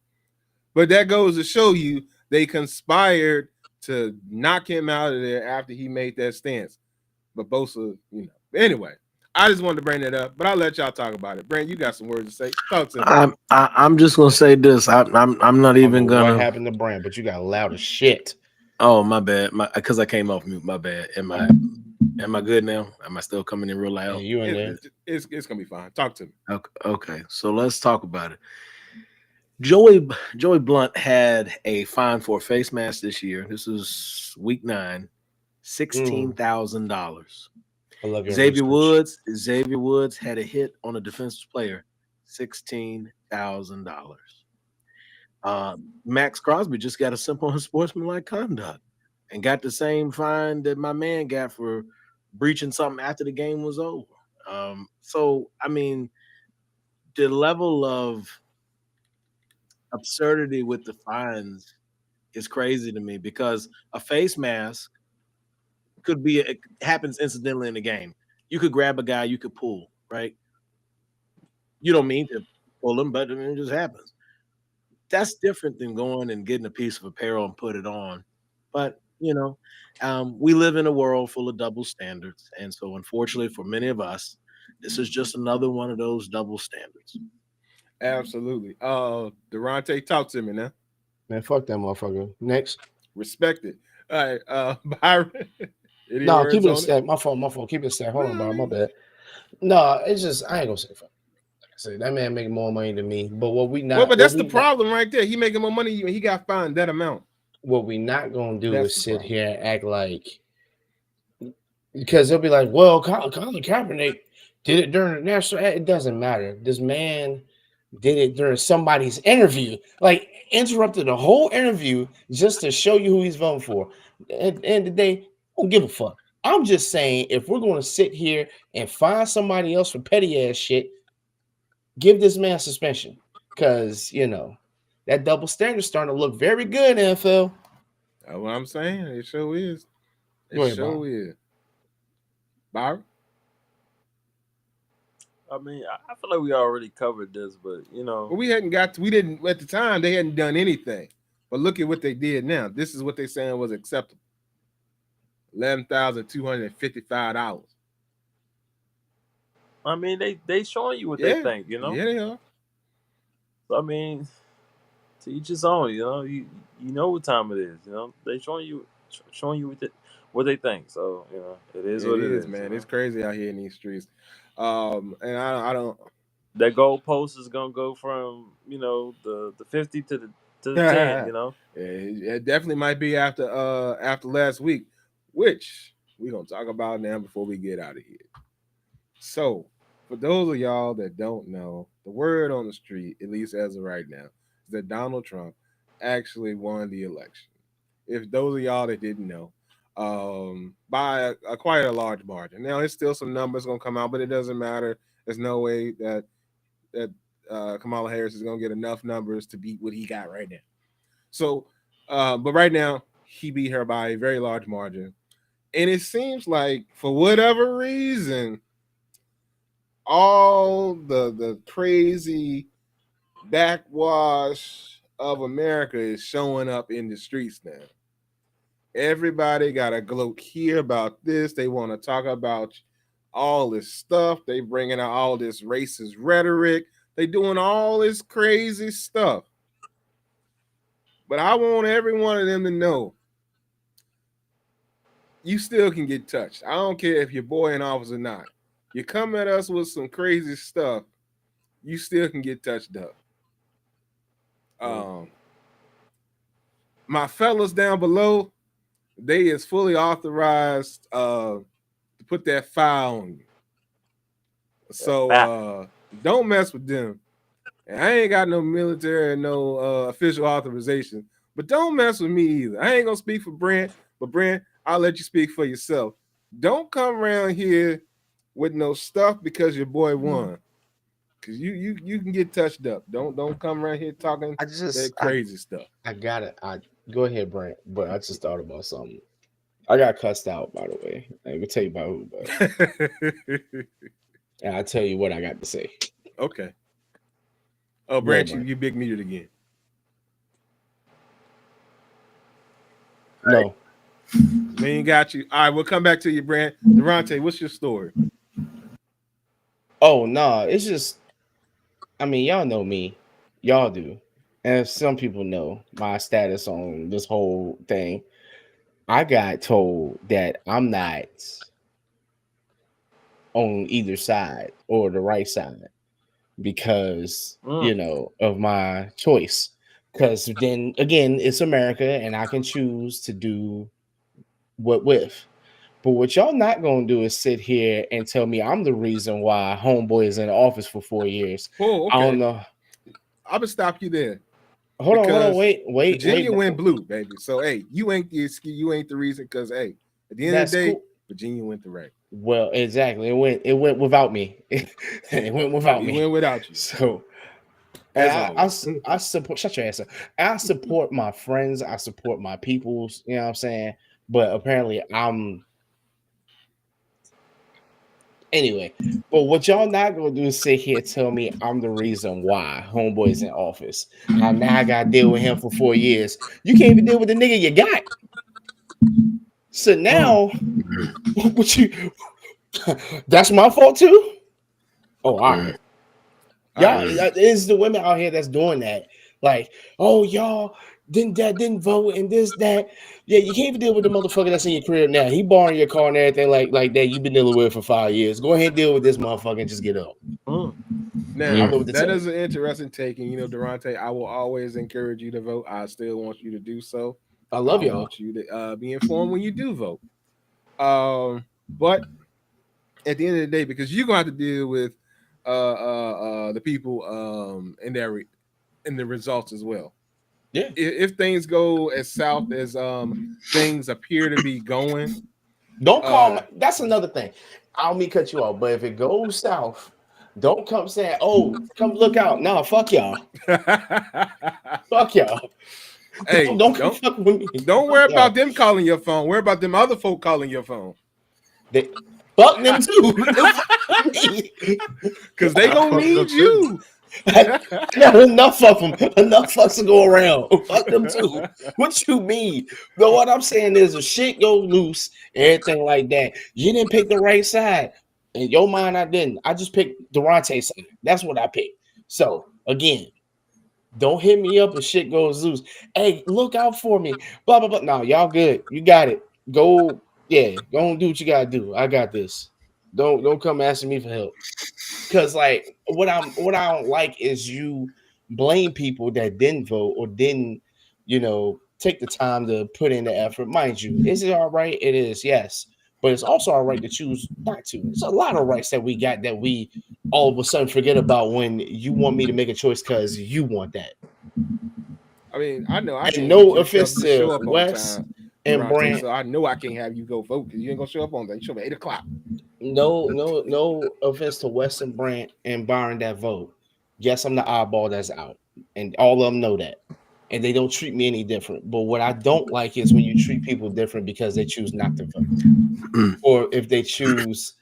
But that goes to show you they conspired to knock him out of there after he made that stance. But Bosa, Anyway, I just wanted to bring that up, but I'll let y'all talk about it. Brand, you got some words to say. Talk to me. I'm just gonna say this. I'm not I don't know even what gonna. happened to Brand, but you got loud as shit. Oh, my bad. Because I came off mute. My bad. Am I good now? Am I still coming in real Yeah, loud? you in there. It's gonna be fine. Talk to me. Okay. So let's talk about it. Joey Blunt had a fine for a face mask this year. This is week 9, $16,000. I love your Xavier research. Woods, Xavier Woods had a hit on a defensive player, $16,000. Max Crosby just got a simple unsportsmanlike conduct and got the same fine that my man got for breaching something after the game was over. So I mean, the level of absurdity with the fines is crazy to me because a face mask it happens incidentally in the game. You could grab a guy, you could pull, right? You don't mean to pull him, but it just happens. That's different than going and getting a piece of apparel and put it on. But we live in a world full of double standards, and so unfortunately for many of us, this is just another one of those double standards. Absolutely. Durante, talk to me now. Man, fuck that motherfucker. Next. Respect it. All right, Byron. Any No, keep words it a on it? stack. My fault. Keep it a stack. Hold on, Well, I bro. My mean, bad. No, it's just I ain't gonna say fuck. Like I said, that man making more money than me. But but that's the problem right there. He making more money. He got fined that amount. what we not gonna do That's is the sit problem. here and act like because they'll be like, well, Colin Kaepernick did it during the national. It doesn't matter. This man did it during somebody's interview. Like interrupted the whole interview just to show you who he's voting for. At the end of the day, I don't give a fuck. I'm just saying, if we're going to sit here and find somebody else for petty ass shit, give this man suspension. Because, that double standard starting to look very good, NFL. That's what I'm saying. It sure is. It Go ahead, Bob. sure is. Byron? I mean, I feel like we already covered this, but Well, we didn't, at the time, they hadn't done anything. But look at what they did now. This is what they saying was acceptable. $11,255. I mean they showing you what they Yeah. think, Yeah, they are. So, I mean, to each his own, you know what time it is, they showing you what they think. So it is It what it is, is. man. It's crazy out here in these streets. And I don't That goalpost is gonna go from the 50 to the 10. it definitely might be after last week, which we're gonna talk about now before we get out of here. So, for those of y'all that don't know, the word on the street, at least as of right now, is that Donald Trump actually won the election. If those of y'all that didn't know, by quite a large margin. Now, it's still some numbers gonna come out, but it doesn't matter. There's no way that Kamala Harris is gonna get enough numbers to beat what he got right now. So, but right now he beat her by a very large margin, and it seems like for whatever reason, all the crazy backwash of America is showing up in the streets now. Everybody got to gloat here about this. They want to talk about all this stuff. They bringing out all this racist rhetoric. They doing all this crazy stuff. But I want every one of them to know you still can get touched. I don't care if your boy in office or not. You come at us with some crazy stuff, you still can get touched up. Um, my fellas down below, they is fully authorized to put that file on you. So don't mess with them. And I ain't got no military, no official authorization, but don't mess with me either. I ain't gonna speak for Brent, but Brent, I'll let you speak for yourself. Don't come around here with no stuff because your boy won. Cause you can get touched up. Don't come around here talking that crazy stuff. I go ahead, Brent, but I just thought about something. I got cussed out, by the way. I ain't gonna tell you about who, but and I'll tell you what I got to say. Okay. Oh, Brent, you big muted again. No. We ain't got you. All right, we'll come back to you, Brent. Durante, what's your story? Oh, no, it's just, I mean, y'all know me. Y'all do. And some people know my status on this whole thing. I got told that I'm not on either side or the right side because, of my choice. Because then again, it's America and I can choose to do what with. But what y'all not gonna do is sit here and tell me I'm the reason why homeboy is in office for 4 years. Oh, okay. I don't know. I'm gonna stop you there. Hold on, wait. Virginia went blue, baby. So hey, you ain't the excuse, you ain't the reason. Because hey, at the end of the day, cool. Virginia went the right. Well, exactly. It went without me. It went without me. It went without you. So I support. Shut your ass up. I support my friends. I support my peoples. You know what I'm saying? But apparently, anyway. But what y'all not gonna do is sit here and tell me I'm the reason why homeboy's in office. Now I gotta deal with him for 4 years. You can't even deal with the nigga you got. So now, what you? That's my fault too. Oh, all right. Y'all, it's the women out here that's doing that. Like, oh, y'all didn't vote and this, that. Yeah, you can't even deal with the motherfucker that's in your crib now. He borrowing your car and everything like that. You've been dealing with it for 5 years. Go ahead and deal with this motherfucker and just get up. Now, that is an interesting take. And, Durante, I will always encourage you to vote. I still want you to do so. I love y'all. I want you to be informed when you do vote. But at the end of the day, because you're going to have to deal with the people in the results as well. Yeah. If things go as south as things appear to be going, don't call. That's another thing. I don't mean cut you off, but if it goes south, don't come saying, "Oh, come look out." No, fuck y'all. Fuck y'all. Hey, don't come fuck with me. Don't worry about them calling your phone. Worry about them other folk calling your phone. Fuck them too. Because they gonna need you. I got enough of them. Enough fucks to go around. Fuck them too. What you mean? But what I'm saying is, if shit go loose, everything like that, you didn't pick the right side. In your mind, I didn't. I just picked Durante's side. That's what I picked. So again, don't hit me up if shit goes loose. Hey, look out for me. Blah blah blah. No, y'all good. You got it. Go and do what you gotta do. I got this. Don't come asking me for help. Because like what I don't like is you blame people that didn't vote or didn't, take the time to put in the effort. Mind you, is it all right? It is, yes. But it's also all right to choose not to. There's a lot of rights that we got that we all of a sudden forget about when you want me to make a choice because you want that. I mean, I know I can't. No offense to Wes and Brent. So I know I can't have you go vote because you ain't gonna show up on that. You show up at 8:00. no offense to Weston Brant and Byron that vote. Yes, I'm the oddball that's out, and all of them know that, and they don't treat me any different. But what I don't like is when you treat people different because they choose not to vote, or if they choose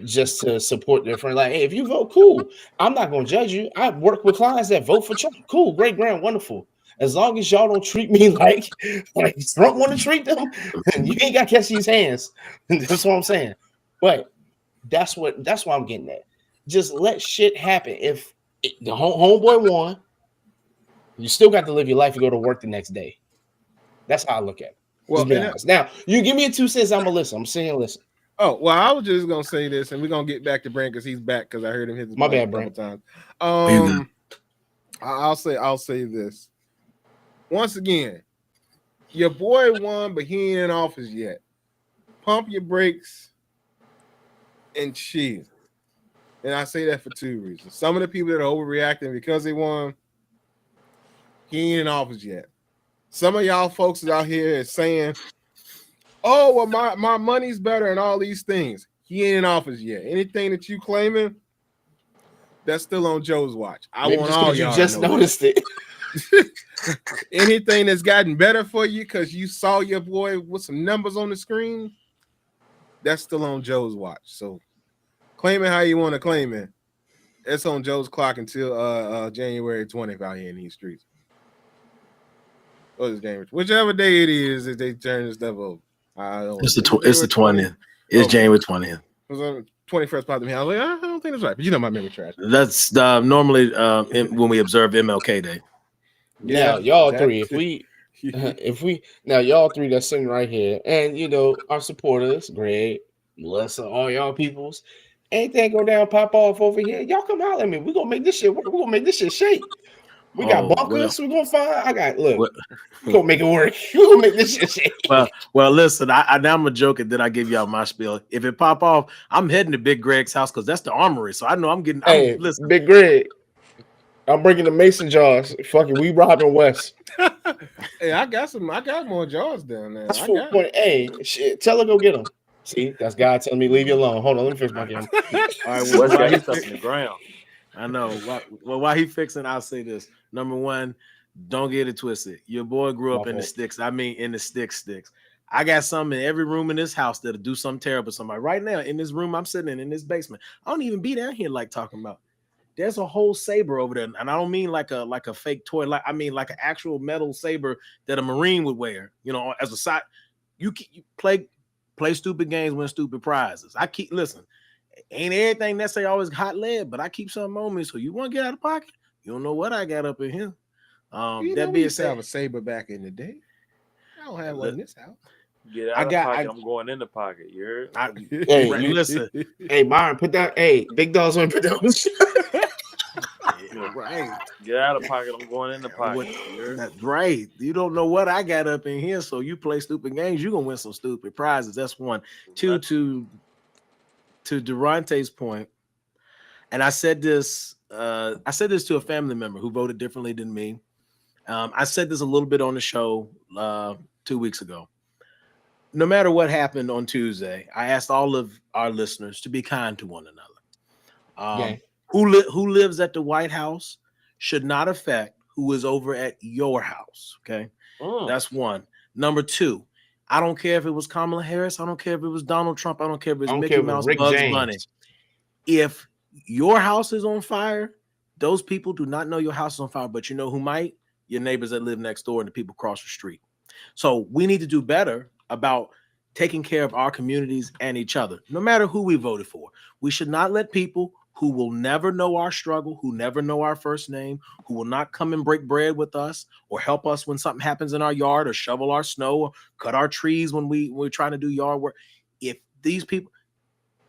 just to support their friend. Like, hey, if you vote, cool. I'm not gonna judge you. I work with clients that vote for Trump. Cool, great, grand, wonderful. As long as y'all don't treat me like Trump want to treat them, you ain't got to catch these hands. That's what I'm saying. But that's what I'm getting at. Just let shit happen. If the homeboy won, you still got to live your life and go to work the next day. That's how I look at it. Well, Just be honest. Now, you give me a 2 cents, I'm gonna listen. I'm sitting and listen. I was just gonna say this, and we're gonna get back to Brent because he's back because I heard him hit his My mic a bad, couple Brent. times. You good. I'll say this. Once again, your boy won, but he ain't in office yet. Pump your brakes and chill. And I say that for two reasons. Some of the people that are overreacting because they won, he ain't in office yet. Some of y'all folks is out here is saying, "Oh, well, my money's better," and all these things. He ain't in office yet. Anything that you claiming, that's still on Joe's watch. I Maybe want just all because you y'all just to know noticed it. anything that's gotten better for you because you saw your boy with some numbers on the screen, that's still on Joe's watch. So claim it how you want to claim it. It's on Joe's clock until January 20th out here in these streets. What is January? Whichever day it is that they turn this stuff over. I don't know. It's Is it it's the January 20th? 20th. It's Okay. January 20th. It was on 21st popped in me. I was like, I don't think that's right. But you know my memory trash. That's normally when we observe MLK Day. Yeah, Now, y'all that. three, if we now y'all three that's sitting right here, and our supporters, Greg, Melissa, all y'all peoples, anything go down, pop off over here, y'all come holler at me. We're gonna make this shit work. We're gonna make this shit shake. We got Oh well, bunkers. We're gonna find. I got look. well, We're gonna make it work. We're gonna make this shit shake. well. Listen, I now I'm a joke, and then I give y'all my spiel. If it pop off, I'm heading to Big Greg's house because that's the armory. So I know I'm getting. I'm Hey, listen. Big Greg, I'm bringing the mason jars. Fuck it, we robbing West. Hey, I got more jars down there. That's I full got point. Hey, shit, tell her go get them. See, that's God telling me leave you alone. Hold on, let me fix my camera. All right, Wes while got he his stuff in the ground. I know. While he fixing, I'll say this. Number one, don't get it twisted. Your boy grew My up in the fault. sticks. I mean, in the sticks. I got some in every room in this house that'll do something terrible to somebody. Right now, in this room I'm sitting in this basement, I don't even be down here like talking about. There's a whole saber over there, and I don't mean like a fake toy. Like I mean like an actual metal saber that a Marine would wear. You know, as a side. You play stupid games, win stupid prizes. I keep listen. Ain't everything necessarily always hot lead, but I keep something on me. So you want to get out of pocket? You don't know what I got up in here. You know, That we being used to have said, a saber back in the day. I don't have one in this house. Get I out of got pocket. I'm going in the pocket. You heard? Hey, right, you listen, Hey, Myron, put that. Hey, big dogs want to put that. right. Get out of pocket. I'm going in the pocket. What, You heard? that's right. You don't know what I got up in here, so you play stupid games, you're gonna win some stupid prizes. That's one. Two, to Durante's point, and I said this to a family member who voted differently than me. I said this a little bit on the show 2 weeks ago. No matter what happened on Tuesday, I asked all of our listeners to be kind to one another. Gang. Who lives at the White House should not affect who is over at your house. Okay, that's one. Number two, I don't care if it was Kamala Harris. I don't care if it was Donald Trump. I don't care if it was I don't Mickey care if it was Mouse, Rick Bugs Bunny. James. If your house is on fire, those people do not know your house is on fire, but you know who might? Your neighbors that live next door and the people across the street. So we need to do better about taking care of our communities and each other, no matter who we voted for. We should not let people who will never know our struggle, who never know our first name, who will not come and break bread with us or help us when something happens in our yard or shovel our snow or cut our trees when we're trying to do yard work. If these people,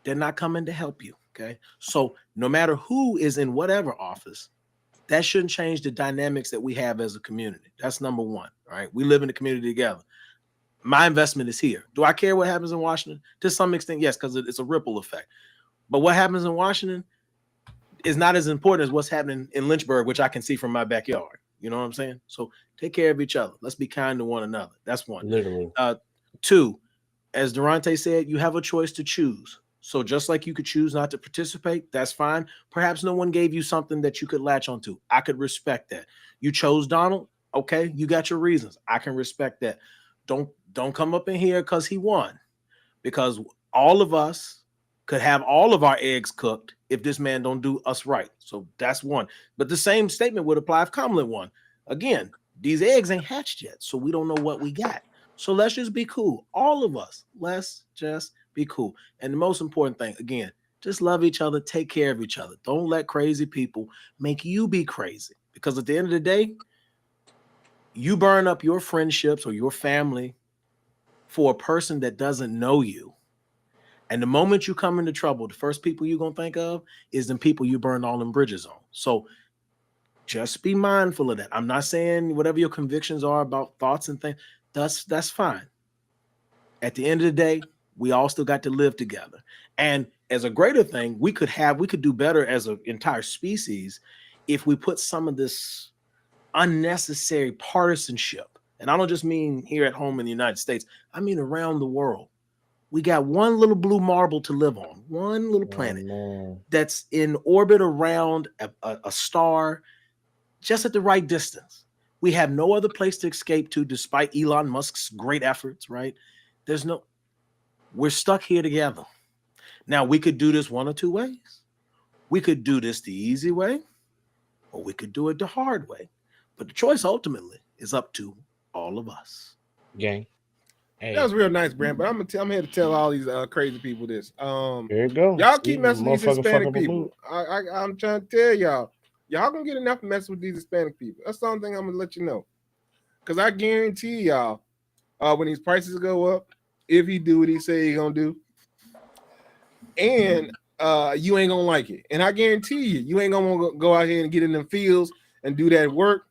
they're not coming to help you. Okay. So no matter who is in whatever office, that shouldn't change the dynamics that we have as a community. That's number one. All right. We live in the community together. My investment is here. Do I care what happens in Washington? To some extent, yes, because it's a ripple effect. But what happens in Washington is not as important as what's happening in Lynchburg, which I can see from my backyard. You know what I'm saying? So take care of each other. Let's be kind to one another. That's one. Literally. Two, as Durante said, you have a choice to choose. So just like you could choose not to participate, that's fine. Perhaps no one gave you something that you could latch onto. I could respect that. You chose Donald. Okay, you got your reasons. I can respect that. Don't come up in here because he won. Because all of us could have all of our eggs cooked if this man don't do us right. So that's one. But the same statement would apply if Kamala won. Again, these eggs ain't hatched yet, so we don't know what we got. So let's just be cool. All of us, let's just be cool. And the most important thing, again, just love each other, take care of each other. Don't let crazy people make you be crazy. Because at the end of the day, you burn up your friendships or your family for a person that doesn't know you. And the moment you come into trouble, the first people you're going to think of is the people you burned all them bridges on. So just be mindful of that. I'm not saying whatever your convictions are about thoughts and things, that's fine. At the end of the day, we all still got to live together. And as a greater thing, we could do better as an entire species if we put some of this unnecessary partisanship. And I don't just mean here at home in the United States, I mean around the world. We got one little blue marble to live on, one little planet that's in orbit around a star just at the right distance. We have no other place to escape to despite Elon Musk's great efforts, right? We're stuck here together. Now, we could do this one or two ways. We could do this the easy way, or we could do it the hard way. But the choice ultimately is up to all of us. Gang. That Hey, was real nice, Brand. But I'm here to tell all these crazy people this. here you go. Y'all See, keep messing with these motherfucker Hispanic fuck up a mood. people. I'm trying to tell y'all. Y'all gonna get enough to mess with these Hispanic people. That's the only thing I'm gonna let you know. Cause I guarantee y'all, when these prices go up, if he do what he say he gonna do, and you ain't gonna like it. And I guarantee you ain't gonna go out here and get in them fields and do that work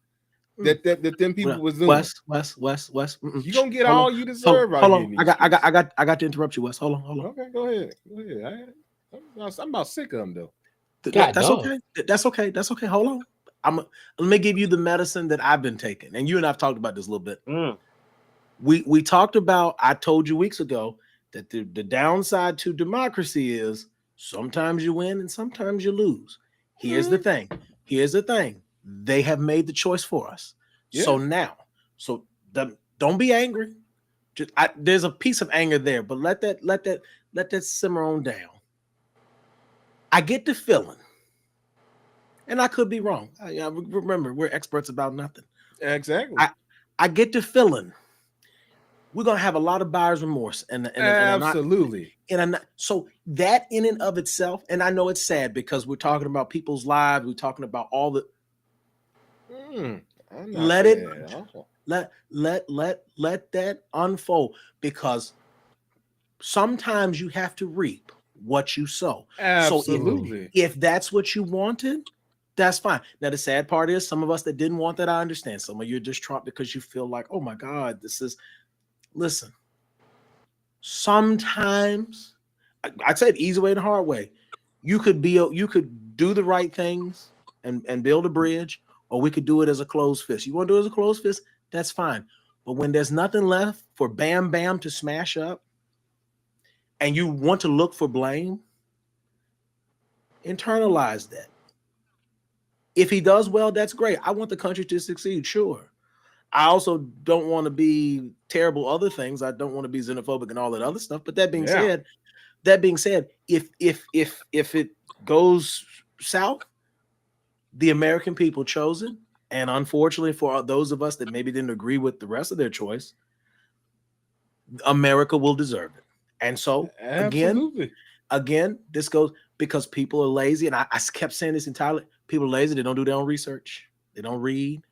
that them people was doing. Wes. You gonna get Hold all on. you deserve out Hold here. on. I got to interrupt you, Wes. Hold on. Okay, go ahead. I'm about sick of them though. God, That's dog. okay. That's okay. Hold on. Let me give you the medicine that I've been taking, and you and I've talked about this a little bit. We talked about. I told you weeks ago that the downside to democracy is sometimes you win and sometimes you lose. Here's the thing. They have made the choice for us. Yeah. So don't be angry. There's a piece of anger there, but let that simmer on down. I get the feeling, and I could be wrong. Remember, we're experts about nothing. Exactly. I get the feeling we're gonna have a lot of buyer's remorse, absolutely. So that in and of itself, and I know it's sad because we're talking about people's lives. We're talking about all the. Let that unfold, because sometimes you have to reap what you sow. Absolutely. So if that's what you wanted, that's fine. Now the sad part is some of us that didn't want that, I understand. Some of you are distraught because you feel like, oh my God, listen. Sometimes I said easy way and hard way. You could do the right things and build a bridge, or we could do it as a closed fist. You want to do it as a closed fist? That's fine. But when there's nothing left for Bam Bam to smash up, and you want to look for blame, internalize that. If he does well, that's great. I want the country to succeed, sure. I also don't want to be terrible other things. I don't want to be xenophobic and all that other stuff. But that being said, if it goes south, the American people chose it. And unfortunately, for those of us that maybe didn't agree with the rest of their choice, America will deserve it. And so again, this goes because people are lazy. And I kept saying this entirely. People are lazy. They don't do their own research. They don't read.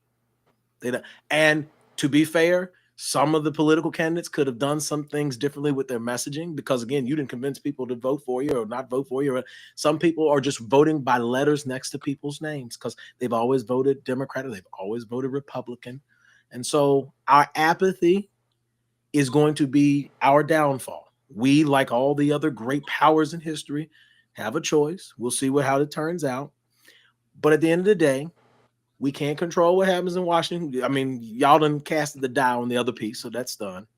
They don't. And to be fair, some of the political candidates could have done some things differently with their messaging, because again, you didn't convince people to vote for you or not vote for you. Some people are just voting by letters next to people's names because they've always voted Democrat or they've always voted Republican. And so our apathy is going to be our downfall. We, like all the other great powers in history, have a choice. We'll see how it turns out. But at the end of the day, we can't control what happens in Washington. I mean, y'all done casted the die on the other piece, so that's done.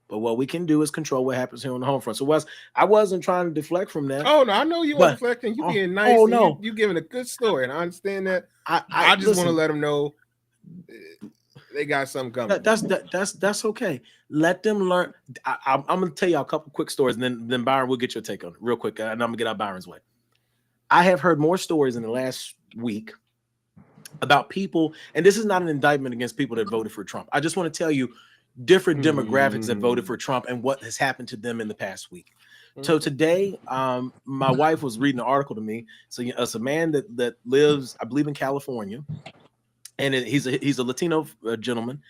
But what we can do is control what happens here on the home front. So Wes, I wasn't trying to deflect from that. Oh no, I know you weren't But deflecting. You being oh nice and no, you giving a good story, and I understand that. I I just want to listen. let them know they got something coming. That's okay. Let them learn. I'm gonna tell you a couple quick stories, and then Byron will get your take on it real quick, and I'm gonna get out Byron's way. I have heard more stories in the last week about people, and this is not an indictment against people that voted for Trump. I just want to tell you different demographics that voted for Trump and what has happened to them in the past week. So today, my wife was reading an article to me. So it's a man that lives, I believe, in California, and he's a Latino gentleman.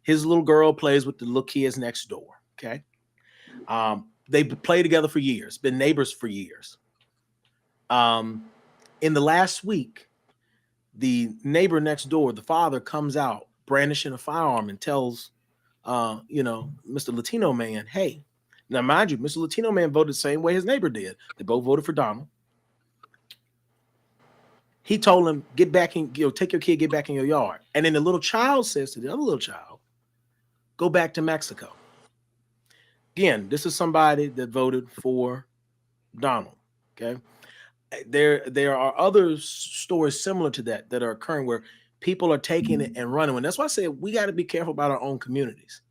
His little girl plays with the little kids next door. Okay, they play together for years, been neighbors for years. In the last week, the neighbor next door, the father, comes out brandishing a firearm and tells, Mr. Latino man, hey, now mind you, Mr. Latino man voted the same way his neighbor did. They both voted for Donald. He told him, get back in, take your kid, get back in your yard. And then the little child says to the other little child, go back to Mexico. Again, this is somebody that voted for Donald. Okay. There are other stories similar to that are occurring where people are taking it and running. And that's why I say we got to be careful about our own communities,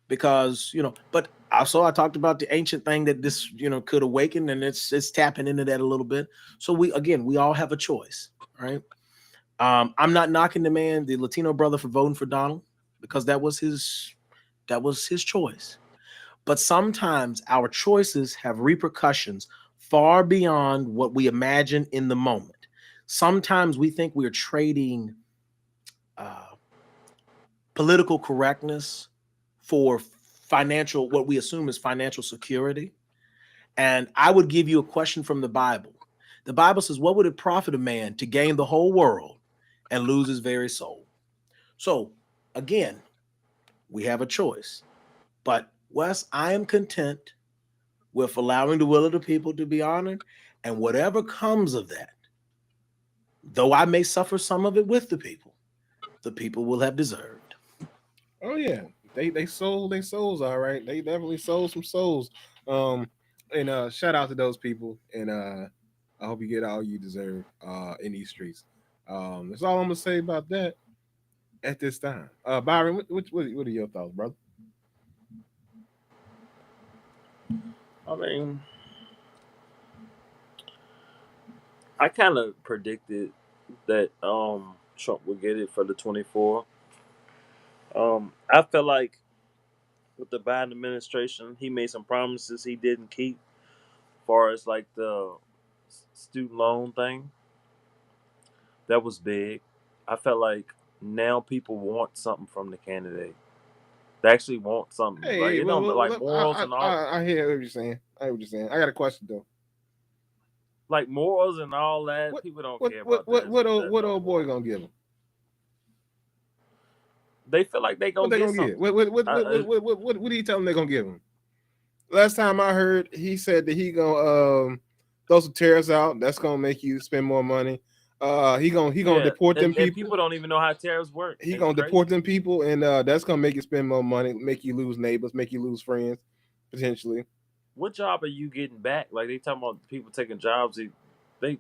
because but also I talked about the ancient thing that this could awaken, and it's tapping into that a little bit. So we all have a choice, right? I'm not knocking the Latino brother, for voting for Donald, because that was his choice. But sometimes our choices have repercussions far beyond what we imagine in the moment. Sometimes we think we're trading political correctness for what we assume is financial security. And I would give you a question from the Bible. The Bible says, what would it profit a man to gain the whole world and lose his very soul? So again, we have a choice. But Wes, I am content with allowing the will of the people to be honored, and whatever comes of that, though I may suffer some of it with the people will have deserved. Oh yeah, they sold their souls, all right. They definitely sold some souls. And shout out to those people, and I hope you get all you deserve in these streets. That's all I'm gonna say about that at this time. Byron, what are your thoughts, brother? I mean, I kind of predicted that Trump would get it for the 24. I feel like with the Biden administration, he made some promises he didn't keep, as far as like the student loan thing. That was big. I felt like now people want something from the candidate. They actually want something. Like Hey, it don't like well, morals and all. I hear what you're saying. I hear what you're saying. I got a question though. Like morals and all that. What People don't what care what about what that what no old boy more. gonna give him? They feel like they What gonna they get gonna get? something. What do you tell them they gonna give him? Last time I heard, he said that he gonna throw some tariffs out. That's gonna make you spend more money. He gonna Yeah, deport them and people. people don't even know how tariffs work. He It's gonna deport crazy. them people, and that's gonna make you spend more money, make you lose neighbors, make you lose friends, potentially. What job are you getting back? Like they talking about people taking jobs. They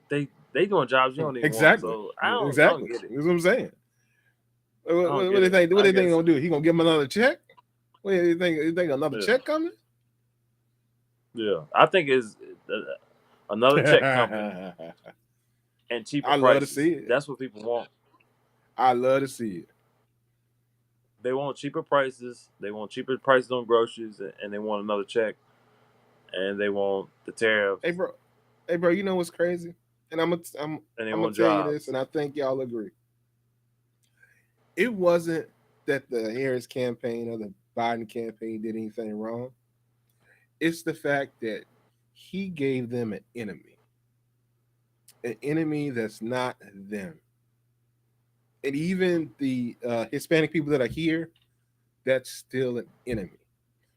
doing jobs you don't even want. Exactly, So I don't exactly. get it. That's what I'm saying. I don't What do get they it. think? What do I they think he guess gonna do? He gonna give him another check? What do you think? You think another yeah, check coming? yeah. I think it's another check coming I and cheaper love to prices. see it. That's what people want. I love to see it. They want cheaper prices. They want cheaper prices on groceries, and they want another check, and they want the Hey, tariffs, bro. Hey, bro. You know what's crazy? And and they I'm gonna want tell you this, jobs. and I think y'all agree. It wasn't that the Harris campaign or the Biden campaign did anything wrong. It's the fact that he gave them an enemy that's not them. And even the Hispanic people that are here, that's still an enemy.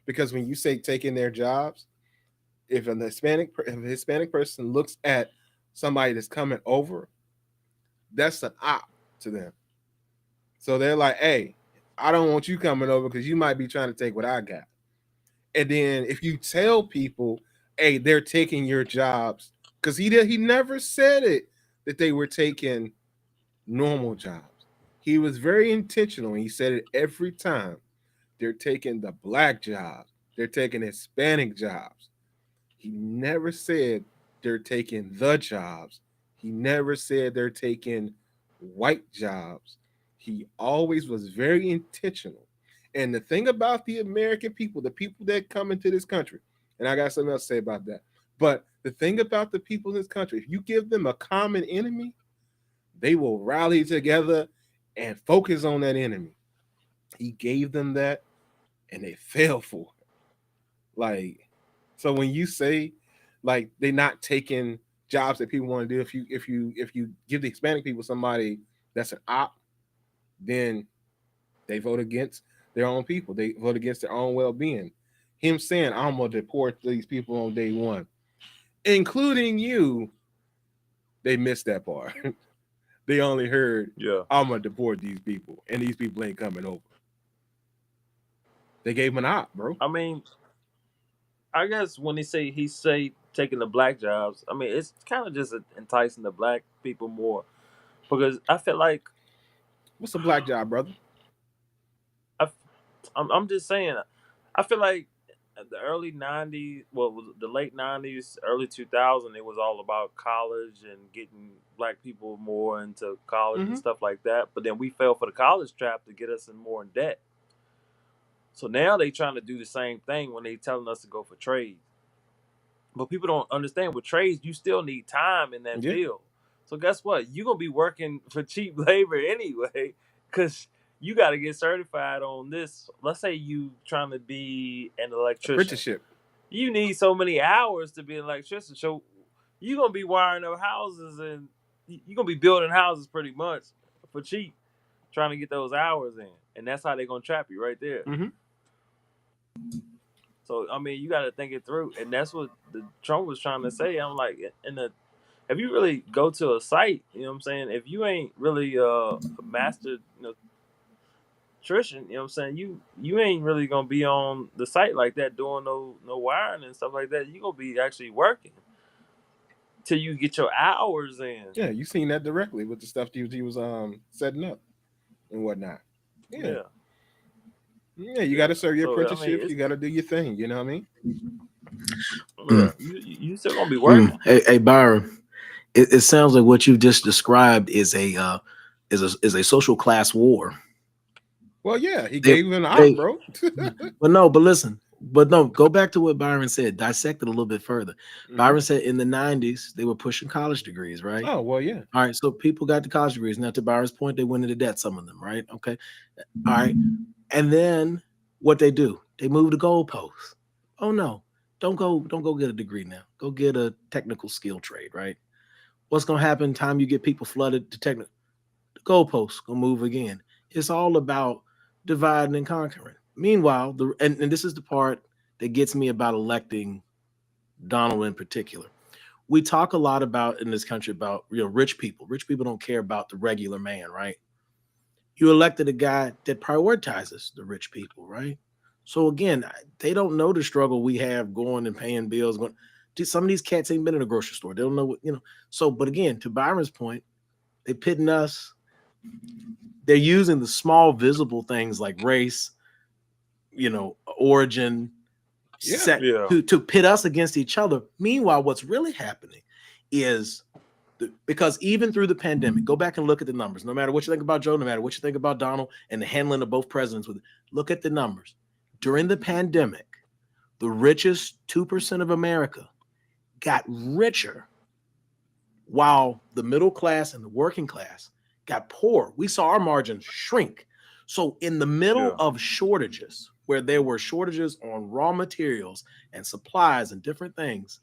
Because when you say taking their jobs, if if a Hispanic person looks at somebody that's coming over, that's an op to them. So they're like, hey, I don't want you coming over because you might be trying to take what I got. And then if you tell people, hey, they're taking your jobs, because he never said it that they were taking normal jobs. He was very intentional. He said it every time. They're taking the black jobs. They're taking Hispanic jobs. He never said they're taking the jobs. He never said they're taking white jobs. He always was very intentional. And the thing about the American people, the people that come into this country, and I got something else to say about that. But the thing about the people in this country, if you give them a common enemy, they will rally together and focus on that enemy. He gave them that and they fell for it. Like, so when you say like they're not taking jobs that people want to do, if you give the Hispanic people somebody that's an op, then they vote against their own people. They vote against their own well-being. Him saying, I'm gonna deport these people on day one, including you, they missed that part. They only heard, Yeah. I'm gonna deport these people, and these people ain't coming over. They gave him an op, bro. I mean, I guess when he say taking the black jobs, I mean it's kind of just enticing the black people more because I feel like What's a black job, brother? I, I'm just saying, I feel like the early '90s, well, the late '90s, early 2000, it was all about college and getting black people more into college and Mm-hmm. stuff like that. But then we fell for the college trap to get us in more in debt. So now they trying to do the same thing when they telling us to go for trades. But people don't understand with trades, you still need time in that Yeah, field. So guess what? You're gonna be working for cheap labor anyway, because you got to get certified on this. Let's say you trying to be an electrician. apprenticeship. You need so many hours to be an electrician. So you're gonna be wiring up houses and you're gonna be building houses pretty much for cheap, trying to get those hours in. And that's how they're gonna trap you right there. Mm-hmm. So I mean, you got to think it through, and that's what the Trump was trying to say. I'm like, in the if you really go to a site, you know what I'm saying. If you ain't really a master, electrician, you know what I'm saying. You ain't really gonna be on the site like that doing no wiring and stuff like that. You gonna be actually working till you get your hours in. Yeah, you seen that directly with the stuff he was setting up and whatnot. Yeah, Yeah, yeah, you got yeah. to serve your So I mean, apprenticeships. You got to do your thing. You know what I mean? yeah, Mm, you still gonna be working. Hey, Byron, it sounds like what you just described is a social class war. Well, yeah, he They gave him an op, they bro. But no, but listen, but no, go back to what Byron said. Dissect it a little bit further. Hmm. Byron said in the '90s they were pushing college degrees, right? Oh, well, yeah. All right, so people got the college degrees. Now, to Byron's point, they went into debt. Some of them, right? Okay, all right, and then what they do? They move the goalposts. Oh no, don't go get a degree now. Go get a technical skill trade, right? What's gonna happen? Time you get people flooded to technical, the goalposts gonna move again. It's all about dividing and conquering. Meanwhile, and this is the part that gets me about electing Donald in particular. We talk a lot about in this country about rich people. Rich people don't care about the regular man, right? You elected a guy that prioritizes the rich people, right? So again, they don't know the struggle we have going and paying bills. Going, some of these cats ain't been in a grocery store. They don't know what. So, but again, to Byron's point, they pitting us. They're using the small visible things like race, origin, Yeah. set Yeah, to pit us against each other. Meanwhile, what's really happening is because even through the pandemic, go back and look at the numbers. No matter what you think about Joe, no matter what you think about Donald and the handling of both presidents with it, look at the numbers. During the pandemic, the richest 2% of America got richer while the middle class and the working class got poor. We saw our margins shrink. So in the middle yeah, of shortages, where there were shortages on raw materials and supplies and different things,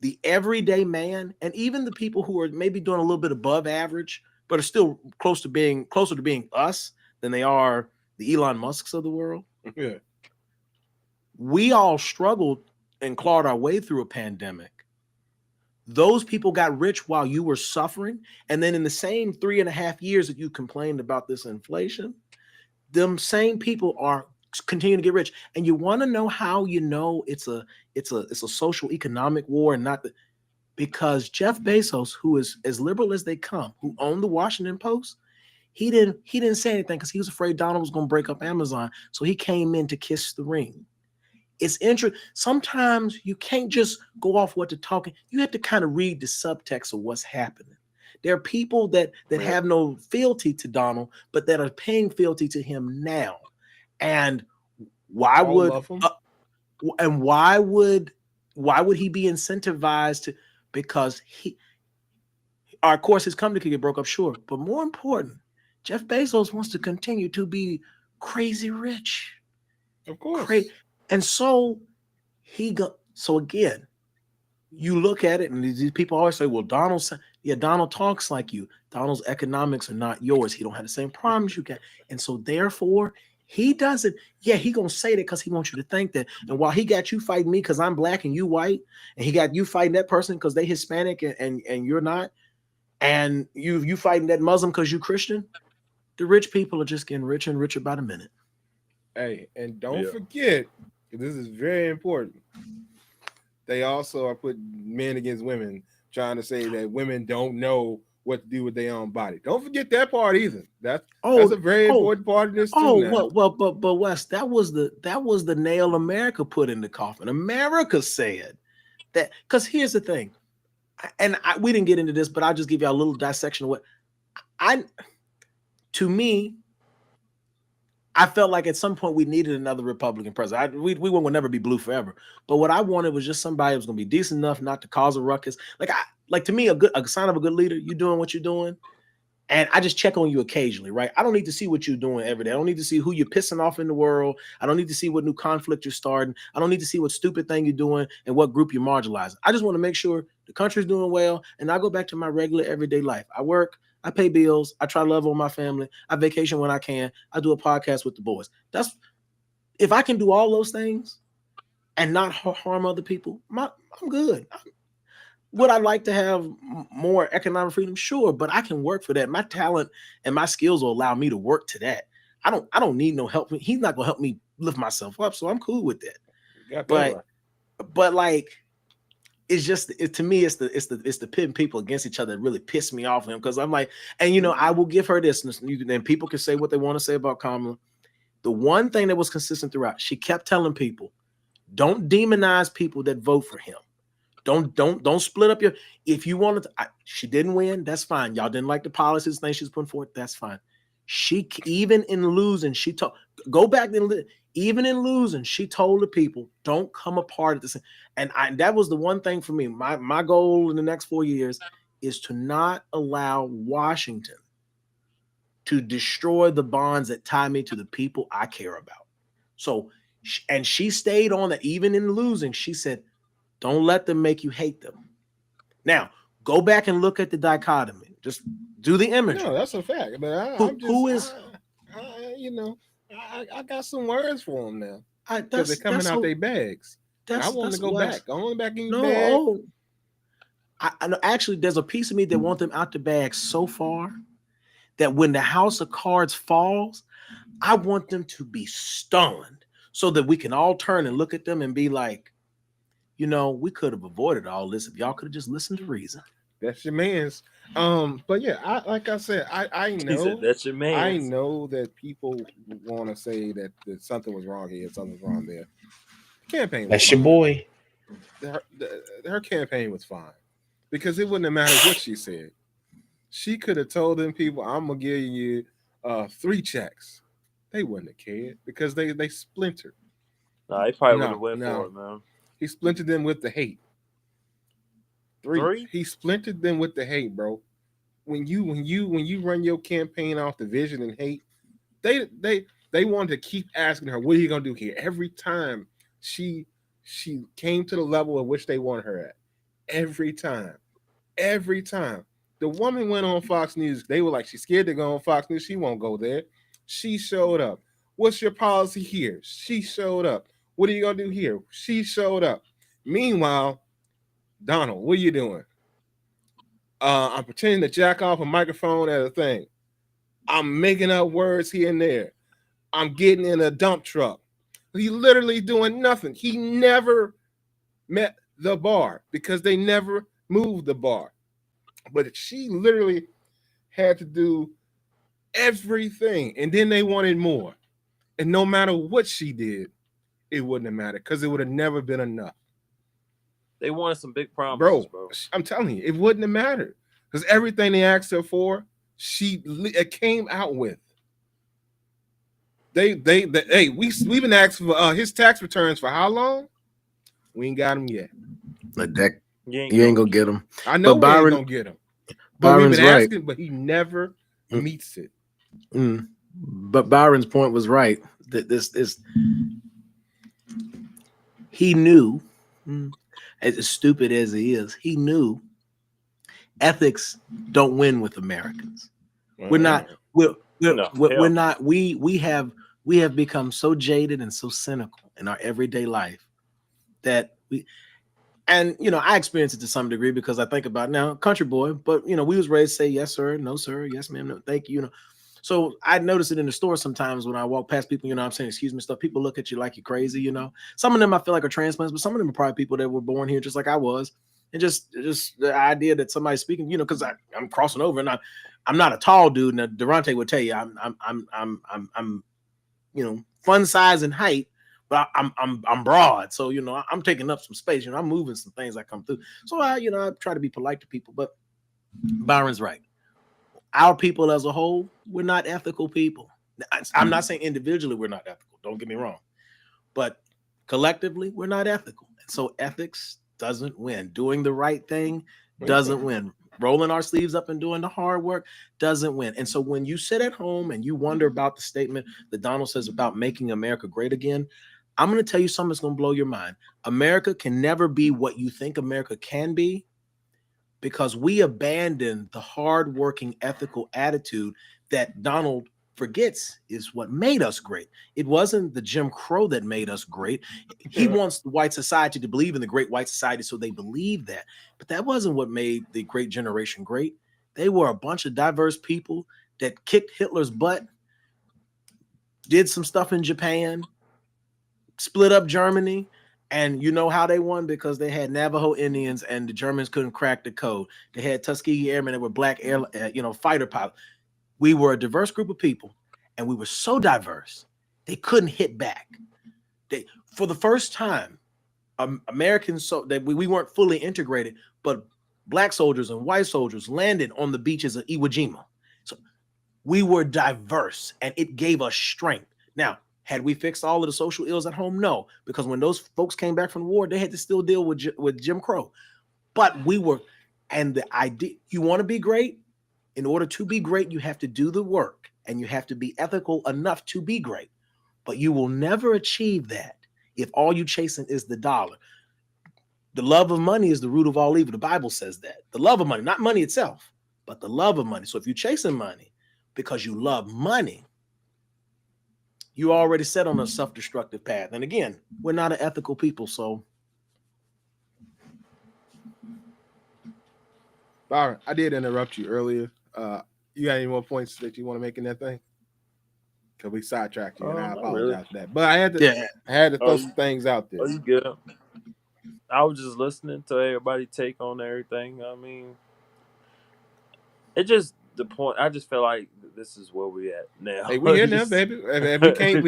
the everyday man and even the people who are maybe doing a little bit above average, but are still closer to being us than they are the Elon Musks of the world. Yeah. We all struggled and clawed our way through a pandemic. Those people got rich while you were suffering. And then in the same 3.5 years that you complained about this inflation, them same people are continue to get rich. And you want to know how you know it's a social economic war and not the, because Jeff Bezos, who is as liberal as they come, who owned the Washington Post, he didn't say anything because he was afraid Donald was going to break up Amazon. So he came in to kiss the ring. It's interesting. Sometimes you can't just go off what they're talking. You have to kind of read the subtext of what's happening. There are people that Right. have no fealty to Donald, but that are paying fealty to him now. And why All would of them. and why would he be incentivized to? Because of course, his company could get broke up, sure, but more important, Jeff Bezos wants to continue to be crazy rich, Of crazy, course. and so he got. So again, you look at it, and these people always say, "Well, yeah, Donald talks like you. Donald's economics are not yours. He don't have the same problems you got, and so therefore." He doesn't. Yeah, he gonna say that because he wants you to think that. And while he got you fighting me because I'm black and you white, and he got you fighting that person because they Hispanic and you're not, and you fighting that Muslim because you Christian, the rich people are just getting richer and richer by the minute. Hey, and don't Yeah. forget, this is very important. They also are putting men against women, trying to say that women don't know what to do with their own body. Don't forget that part either. That's a Oh, very oh, important part of this too. oh, Now, but Wes, that was the nail America put in the coffin. America said that because here's the thing, we didn't get into this, but I'll just give you a little dissection of what I to me. I felt like at some point we needed another Republican president. We will never be blue forever. But what I wanted was just somebody who was going to be decent enough not to cause a ruckus. Like to me, a sign of a good leader, you doing what you're doing, and I just check on you occasionally, right? I don't need to see what you're doing every day. I don't need to see who you're pissing off in the world. I don't need to see what new conflict you're starting. I don't need to see what stupid thing you're doing and what group you're marginalizing. I just want to make sure the country's doing well, and I go back to my regular everyday life. I work, I pay bills, I try to love on my family, I vacation when I can, I do a podcast with the boys. That's if I can do all those things and not harm other people, I'm good. Would I like to have more economic freedom? Sure, but I can work for that. My talent and my skills will allow me to work to that. I don't need no help. He's not gonna help me lift myself up, so I'm cool with that. you got that But right. like it's just to me it's the pitting people against each other that really piss me off him because I'm like, and I will give her this, and people can say what they want to say about Kamala. The one thing that was consistent throughout, she kept telling people, don't demonize people that vote for him. Don't split up your. If you wanted to, she didn't win. That's fine. Y'all didn't like the policies thing she's putting forth. That's fine. She even in losing, she told go back and even in losing, she told the people don't come apart at the same. And that was the one thing for me. My goal in the next 4 years is to not allow Washington to destroy the bonds that tie me to the people I care about. So, and she stayed on that even in losing. She said, don't let them make you hate them. Now, go back and look at the dichotomy. Just do the No, imagery. that's a fact. But Who I'm just, who is I got some words for them now because they're coming that's out so their bags, and I want to that's go West. back. I want back in your No, bag. I know actually there's a piece of me that want them out the bag so far that when the house of cards falls, I want them to be stunned so that we can all turn and look at them and be like, we could have avoided all this if y'all could have just listened to reason. That's your man's. But yeah, like I said, He said, "That's your I man." know that people want to say that something was wrong here, something's wrong there. The campaign was That's your fine. boy. Her campaign was fine because it wouldn't have mattered what she said. She could have told them people, "I'm gonna give you 3 checks." They wouldn't have cared because they splintered. Nah, he probably would have No, went for no, it, man. he splintered them with the hate. Three, 3? he splintered them with the hate, bro. When you run your campaign off division and hate, they wanted to keep asking her, "What are you gonna do here?" Every time she she came to the level at which they want her at. Every time. The woman went on Fox News. They were like, she's scared to go on Fox News. She won't go there. She showed up. What's your policy here? She showed up. What are you gonna do here? She showed up. Meanwhile, Donald, what are you doing? I'm pretending to jack off a microphone at a thing. I'm making up words here and there. I'm getting in a dump truck. He literally doing nothing. He never met the bar because they never moved the bar. But she literally had to do everything, and then they wanted more. And no matter what she did, it wouldn't have mattered because it would have never been enough. They wanted some big promises, Bro, bro. I'm telling you, it wouldn't have mattered because everything they asked her for, she it came out with. Hey, we've been asking for his tax returns for how long? We ain't got them yet. Like that, You ain't you ain't gonna gonna get get them. them. I know But we ain't Byron, gonna get them, but we've been Byron's right. asking, but he never Mm, meets it. But Byron's point was right. That this is he knew, mm, as stupid as he knew ethics don't win with Americans. We're not. Uh-uh. No, We're hell no. not. We have become so jaded and so cynical in our everyday life that we. And I experience it to some degree because I think about now, country boy. But we was raised to say yes sir, no sir, yes ma'am, no thank you. So I notice it in the store sometimes when I walk past people. I'm saying excuse me stuff. People look at you like you're crazy. Some of them I feel like are transplants, but some of them are probably people that were born here just like I was. And just the idea that somebody's speaking, because I'm crossing over and I'm not a tall dude. Now Durante would tell you I'm fun size and height, but I'm broad. So I'm taking up some space. I'm moving some things I come through. So I try to be polite to people. But Byron's right. Our people as a whole, we're not ethical people. I'm not saying individually we're not ethical. Don't get me wrong, but collectively we're not ethical. And so ethics doesn't win. Doing the right thing doesn't win. Rolling our sleeves up and doing the hard work doesn't win. And so when you sit at home and you wonder about the statement that Donald says about making America great again, I'm going to tell you something that's going to blow your mind. America can never be what you think America can be because we abandoned the hardworking, ethical attitude that Donald forgets is what made us great. It wasn't the Jim Crow that made us great. He wants the white society to believe in the great white society, so they believe that. But that wasn't what made the great generation great. They were a bunch of diverse people that kicked Hitler's butt, did some stuff in Japan, split up Germany. And you know how they won? Because they had Navajo Indians and the Germans couldn't crack the code. They had Tuskegee Airmen that were black air, fighter pilots. We were a diverse group of people, and we were so diverse they couldn't hit back. For the first time, Americans so that we weren't fully integrated, but black soldiers and white soldiers landed on the beaches of Iwo Jima. So we were diverse, and it gave us strength. Now, had we fixed all of the social ills at home? No, because when those folks came back from the war, they had to still deal with Jim Crow. But we were, and the idea, you want to be great? In order to be great, you have to do the work, and you have to be ethical enough to be great. But you will never achieve that if all you chasing is the dollar. The love of money is the root of all evil. The Bible says that. The love of money, not money itself, but the love of money. So if you're chasing money because you love money, you already set on a self-destructive path. And again, we're not an ethical people, so. Byron, I did interrupt you earlier. You got any more points that you want to make in that thing? Because we sidetracked you, and I Not really. apologize for that. But I had to, Yeah. I had to Oh, throw some things out there. you good? I was just listening to everybody take on everything. I mean, it just the point. I just feel like this is where we at now. Hey, we here now, baby. If we can't,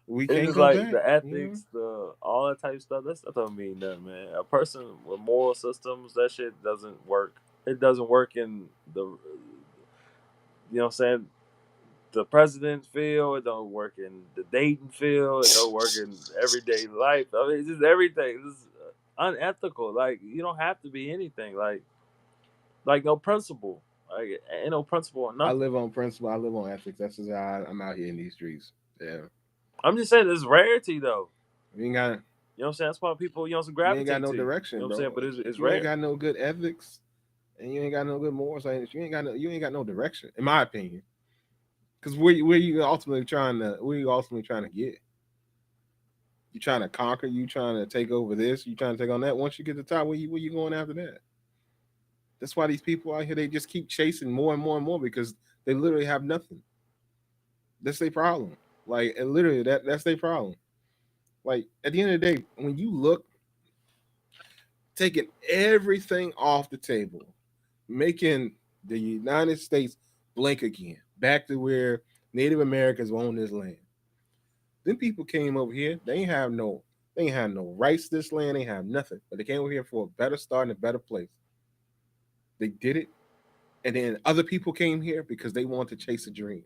we It's can't just go like back. the ethics, the all that type of stuff. That don't mean nothing, man. A person with moral systems, that shit doesn't work. It doesn't work in the, what I'm saying, the president's field. It don't work in the dating field. It don't work in everyday life. I mean, it's just everything. It's unethical. Like you don't have to be anything. Like no principle. Like ain't no principle or I nothing. live on principle. I live on ethics. That's just how I'm out here in these streets. Yeah, I'm just saying it's rarity though. we ain't got, You know what I'm saying? That's why people, some you ain't got gravitate no to you. You direction, know what I'm saying? bro. But If it's you ain't rare. got no good ethics and you ain't got no good morals, like, you ain't got no direction, in my opinion. Because where you ultimately trying to, where you ultimately trying to get? You trying to conquer? You trying to take over this? You trying to take on that? Once you get to the top, where you going after that? That's why these people out here, they just keep chasing more and more and more because they literally have nothing. That's their problem. Like, and literally, that's their problem. Like at the end of the day, when you look, taking everything off the table, making the United States blink again, back to where Native Americans own this land. Then people came over here. They ain't have no rights to this land. They ain't have nothing. But they came over here for a better start and a better place. They did it, and then other people came here because they wanted to chase a dream,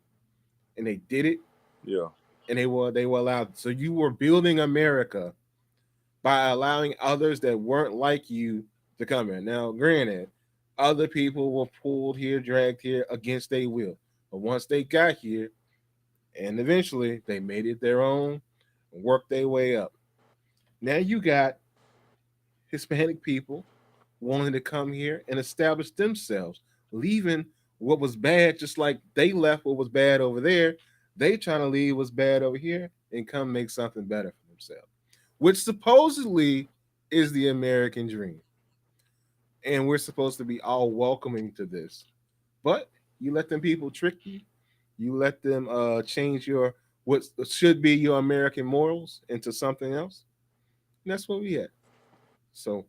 and they did it, Yeah. and they were allowed. So you were building America by allowing others that weren't like you to come in. Now, granted, other people were pulled here, dragged here against their will, but once they got here, and eventually they made it their own, and worked their way up. Now you got Hispanic people wanting to come here and establish themselves, leaving what was bad, just like they left what was bad over there. They trying to leave what's bad over here and come make something better for themselves, which supposedly is the American dream. And we're supposed to be all welcoming to this. But you let them people trick you. You let them change your what should be your American morals into something else. And that's what we had. So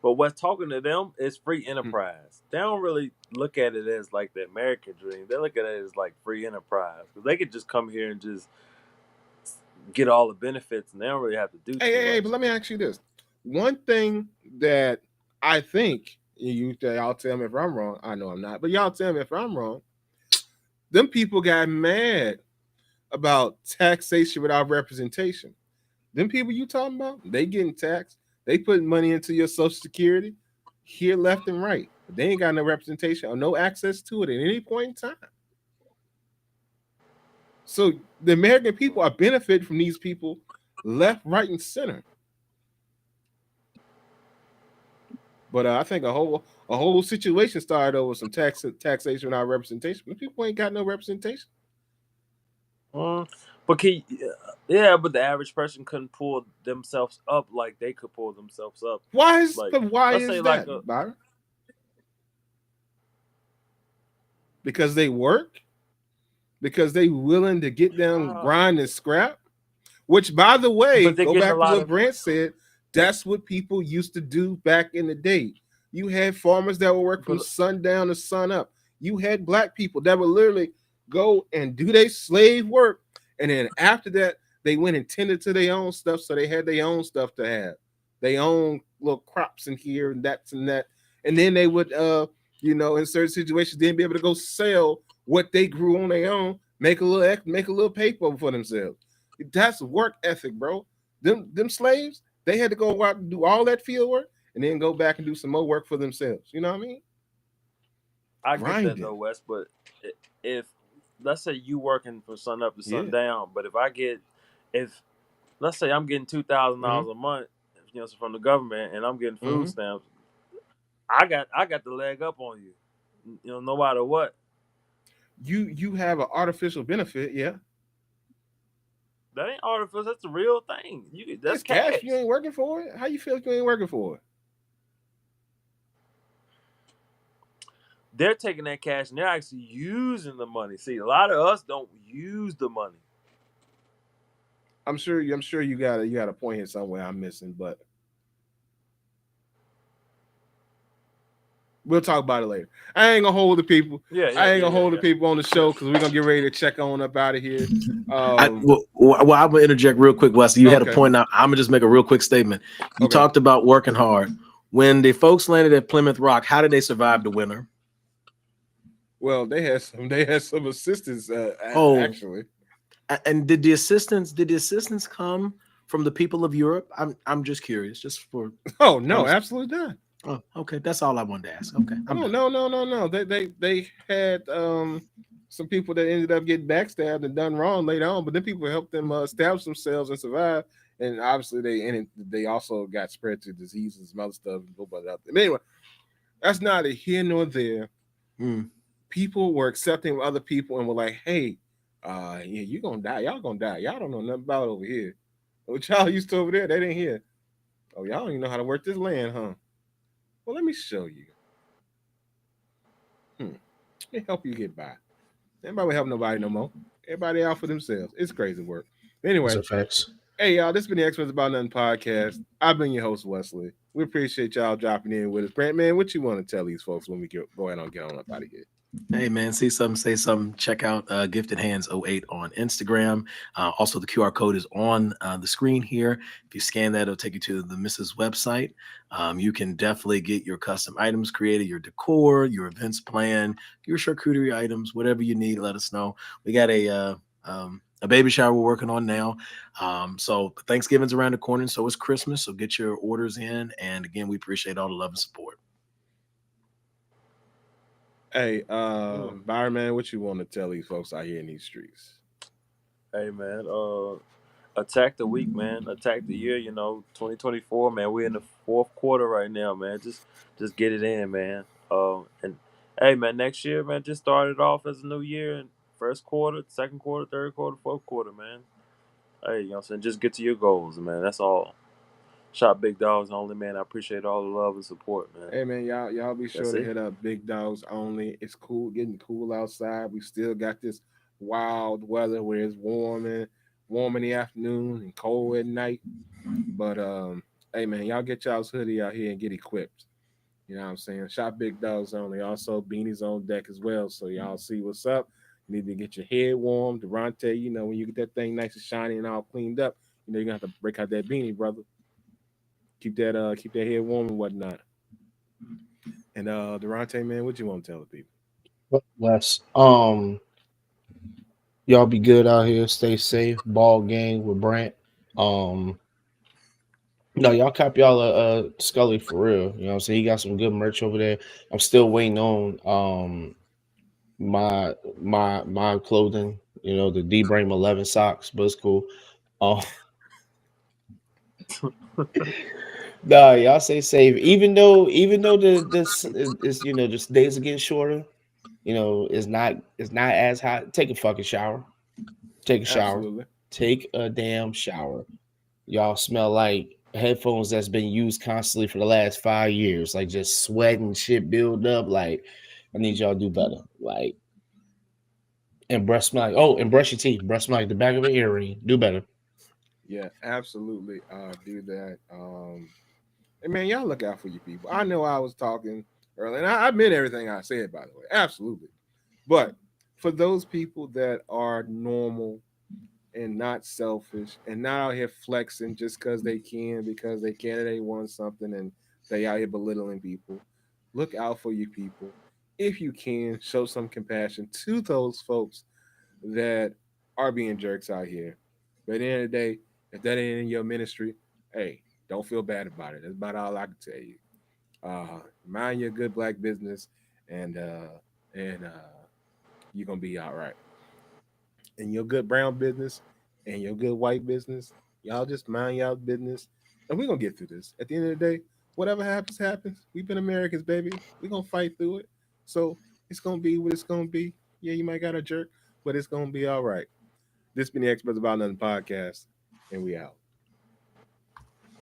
But what's talking to them is free hmm. enterprise. They don't really look at it as like the American dream. They look at it as like free enterprise because they could just come here and just get all the benefits, and they don't really have to do Hey, too hey, hey, much. but let me ask you this. One thing that I think y'all tell me if I'm wrong. I know I'm not, but y'all tell me if I'm wrong. Them people got mad about taxation without representation. Them people you talking about, they getting taxed. They putting money into your social security here, left and right. But they ain't got no representation or no access to it at any point in time. So the American people are benefiting from these people left, right, and center. But I think a whole situation started over some taxation without representation. But people ain't got no representation. Mm. But yeah, but the average person couldn't pull themselves up like they could pull themselves up. Why is Like, but why let's say is like that, a Byron? Because they work, because they willing to get down, uh, grind and scrap. Which, by the way, but they're go getting a back to lot what of Brent said. That's what people used to do back in the day. You had farmers that would work from but sundown to sun up. You had black people that would literally go and do their slave work, and then after that, they went and tended to their own stuff. So they had their own stuff to have, their own little crops in here and that's and that, and then they would, in certain situations, then be able to go sell what they grew on their own, make a little paper for themselves. That's work ethic, bro. Them slaves, they had to go out and do all that field work and then go back and do some more work for themselves. You know what I mean? I get that Grinding. though, Wes. But if let's say you working from sun up to Yeah. sundown, but if let's say I'm getting $2,000 Mm-hmm. a month, from the government, and I'm getting food Mm-hmm. stamps, I got the leg up on you. No matter what. You have an artificial benefit, yeah. That ain't artificial. That's the real thing. That's It's cash. You cash. ain't working for it. How you feel if you ain't working for it? They're taking that cash and they're actually using the money. See, a lot of us don't use the money. I'm sure you got a point here somewhere I'm missing, but we'll talk about it later. I ain't gonna hold the people. Yeah, yeah, I ain't yeah, gonna yeah, hold the yeah, people on the yeah. show because we're gonna get ready to check on up out of here. I, Um, well, I'm gonna interject real quick, Wesley. You had a okay, point. Now I'm gonna just make a real quick statement. You okay. talked about working hard. When the folks landed at Plymouth Rock, how did they survive the winter? Well, they had some assistance, Oh, actually. and did the assistance come from the people of Europe? I'm just curious, just for Oh no, conversation. absolutely not. Oh, okay, that's all I wanted to ask. Okay, I'm No, done. no, no, no, no. They had some people that ended up getting backstabbed and done wrong later on, but then people helped them establish themselves and survive. And obviously, they also got spread to diseases and some other stuff. And nobody out there. But anyway, that's neither here nor there. Mm. People were accepting of other people and were like, "Hey, yeah, you gonna die. Y'all gonna die. Y'all don't know nothing about over here. What y'all used to over there, they didn't hear. Oh, y'all don't even know how to work this land, huh? Well, let me show you. Hmm. Let me help you get by. Nobody will help nobody no more. Everybody out for themselves. It's crazy work. Those Anyway, are facts. Hey y'all, this has been the Experts About Nothing podcast. I've been your host Wesley. We appreciate y'all dropping in with us. Brant, man, what you want to tell these folks when we go ahead and get on up out of here? Hey man, see something, say something. Check out Gifted Hands '08 on Instagram. Also, the QR code is on the screen here. If you scan that, it'll take you to the Mrs. website. You can definitely get your custom items created, your decor, your events plan, your charcuterie items, whatever you need. Let us know. We got a baby shower we're working on now. So Thanksgiving's around the corner, and so is Christmas. So get your orders in. And again, we appreciate all the love and support. Hey, Hmm. Byron, man, what you want to tell these folks out here in these streets? Hey man, attack the week, man. Attack the year. 2024, man. We're in the fourth quarter right now, man. Just get it in, man. And hey, man, next year, man, just start it off as a new year. And first quarter, second quarter, third quarter, fourth quarter, man. Hey, you know what I'm saying? Just get to your goals, man. That's all. Shot big dogs only, man. I appreciate all the love and support, man. Hey man, y'all be sure That's to it. hit up Big Dogs Only. It's cool, getting cool outside. We still got this wild weather where it's warm in the afternoon and cold at night. But hey man, y'all get y'all's hoodie out here and get equipped. You know what I'm saying? Shop Big Dogs Only. Also beanies on deck as well. So y'all see what's up. You need to get your head warm. Durante, when you get that thing nice and shiny and all cleaned up, you're gonna have to break out that beanie, brother. Keep that head warm and whatnot. And Durante, man, what you want to tell the people? Wes, y'all be good out here. Stay safe. Ball game with Brant. Um, no, y'all cop y'all a Scully for real. You know what I'm saying? He got some good merch over there. I'm still waiting on my clothing. You know, the D Brame 11 socks, but it's cool. Um, nah, y'all stay safe. Even though this is just days are getting shorter. It's not as hot. Take a fucking shower. Take a shower. Absolutely. Take a damn shower. Y'all smell like headphones that's been used constantly for the last 5 years. Like just sweat and shit build up. Like I need y'all to do better. Like and brush smell like and brush your teeth. Brush smell like the back of an earring. Do better. Yeah, absolutely. Do that. And man, y'all look out for your people. I know I was talking earlier, and I meant everything I said, by the way. Absolutely. But for those people that are normal and not selfish and not out here flexing just because they can, they want something, and they out here belittling people, look out for your people. If you can, show some compassion to those folks that are being jerks out here. But at the end of the day, if that ain't in your ministry, hey, don't feel bad about it. That's about all I can tell you. Mind your good black business, and you're gonna be all right. And your good brown business and your good white business, y'all just mind y'all business, and we're gonna get through this. At the end of the day, whatever happens, happens. We've been Americans, baby. We're gonna fight through it. So it's gonna be what it's gonna be. Yeah, you might got a jerk, but it's gonna be all right. This been the Experts About Nothing podcast, and we out.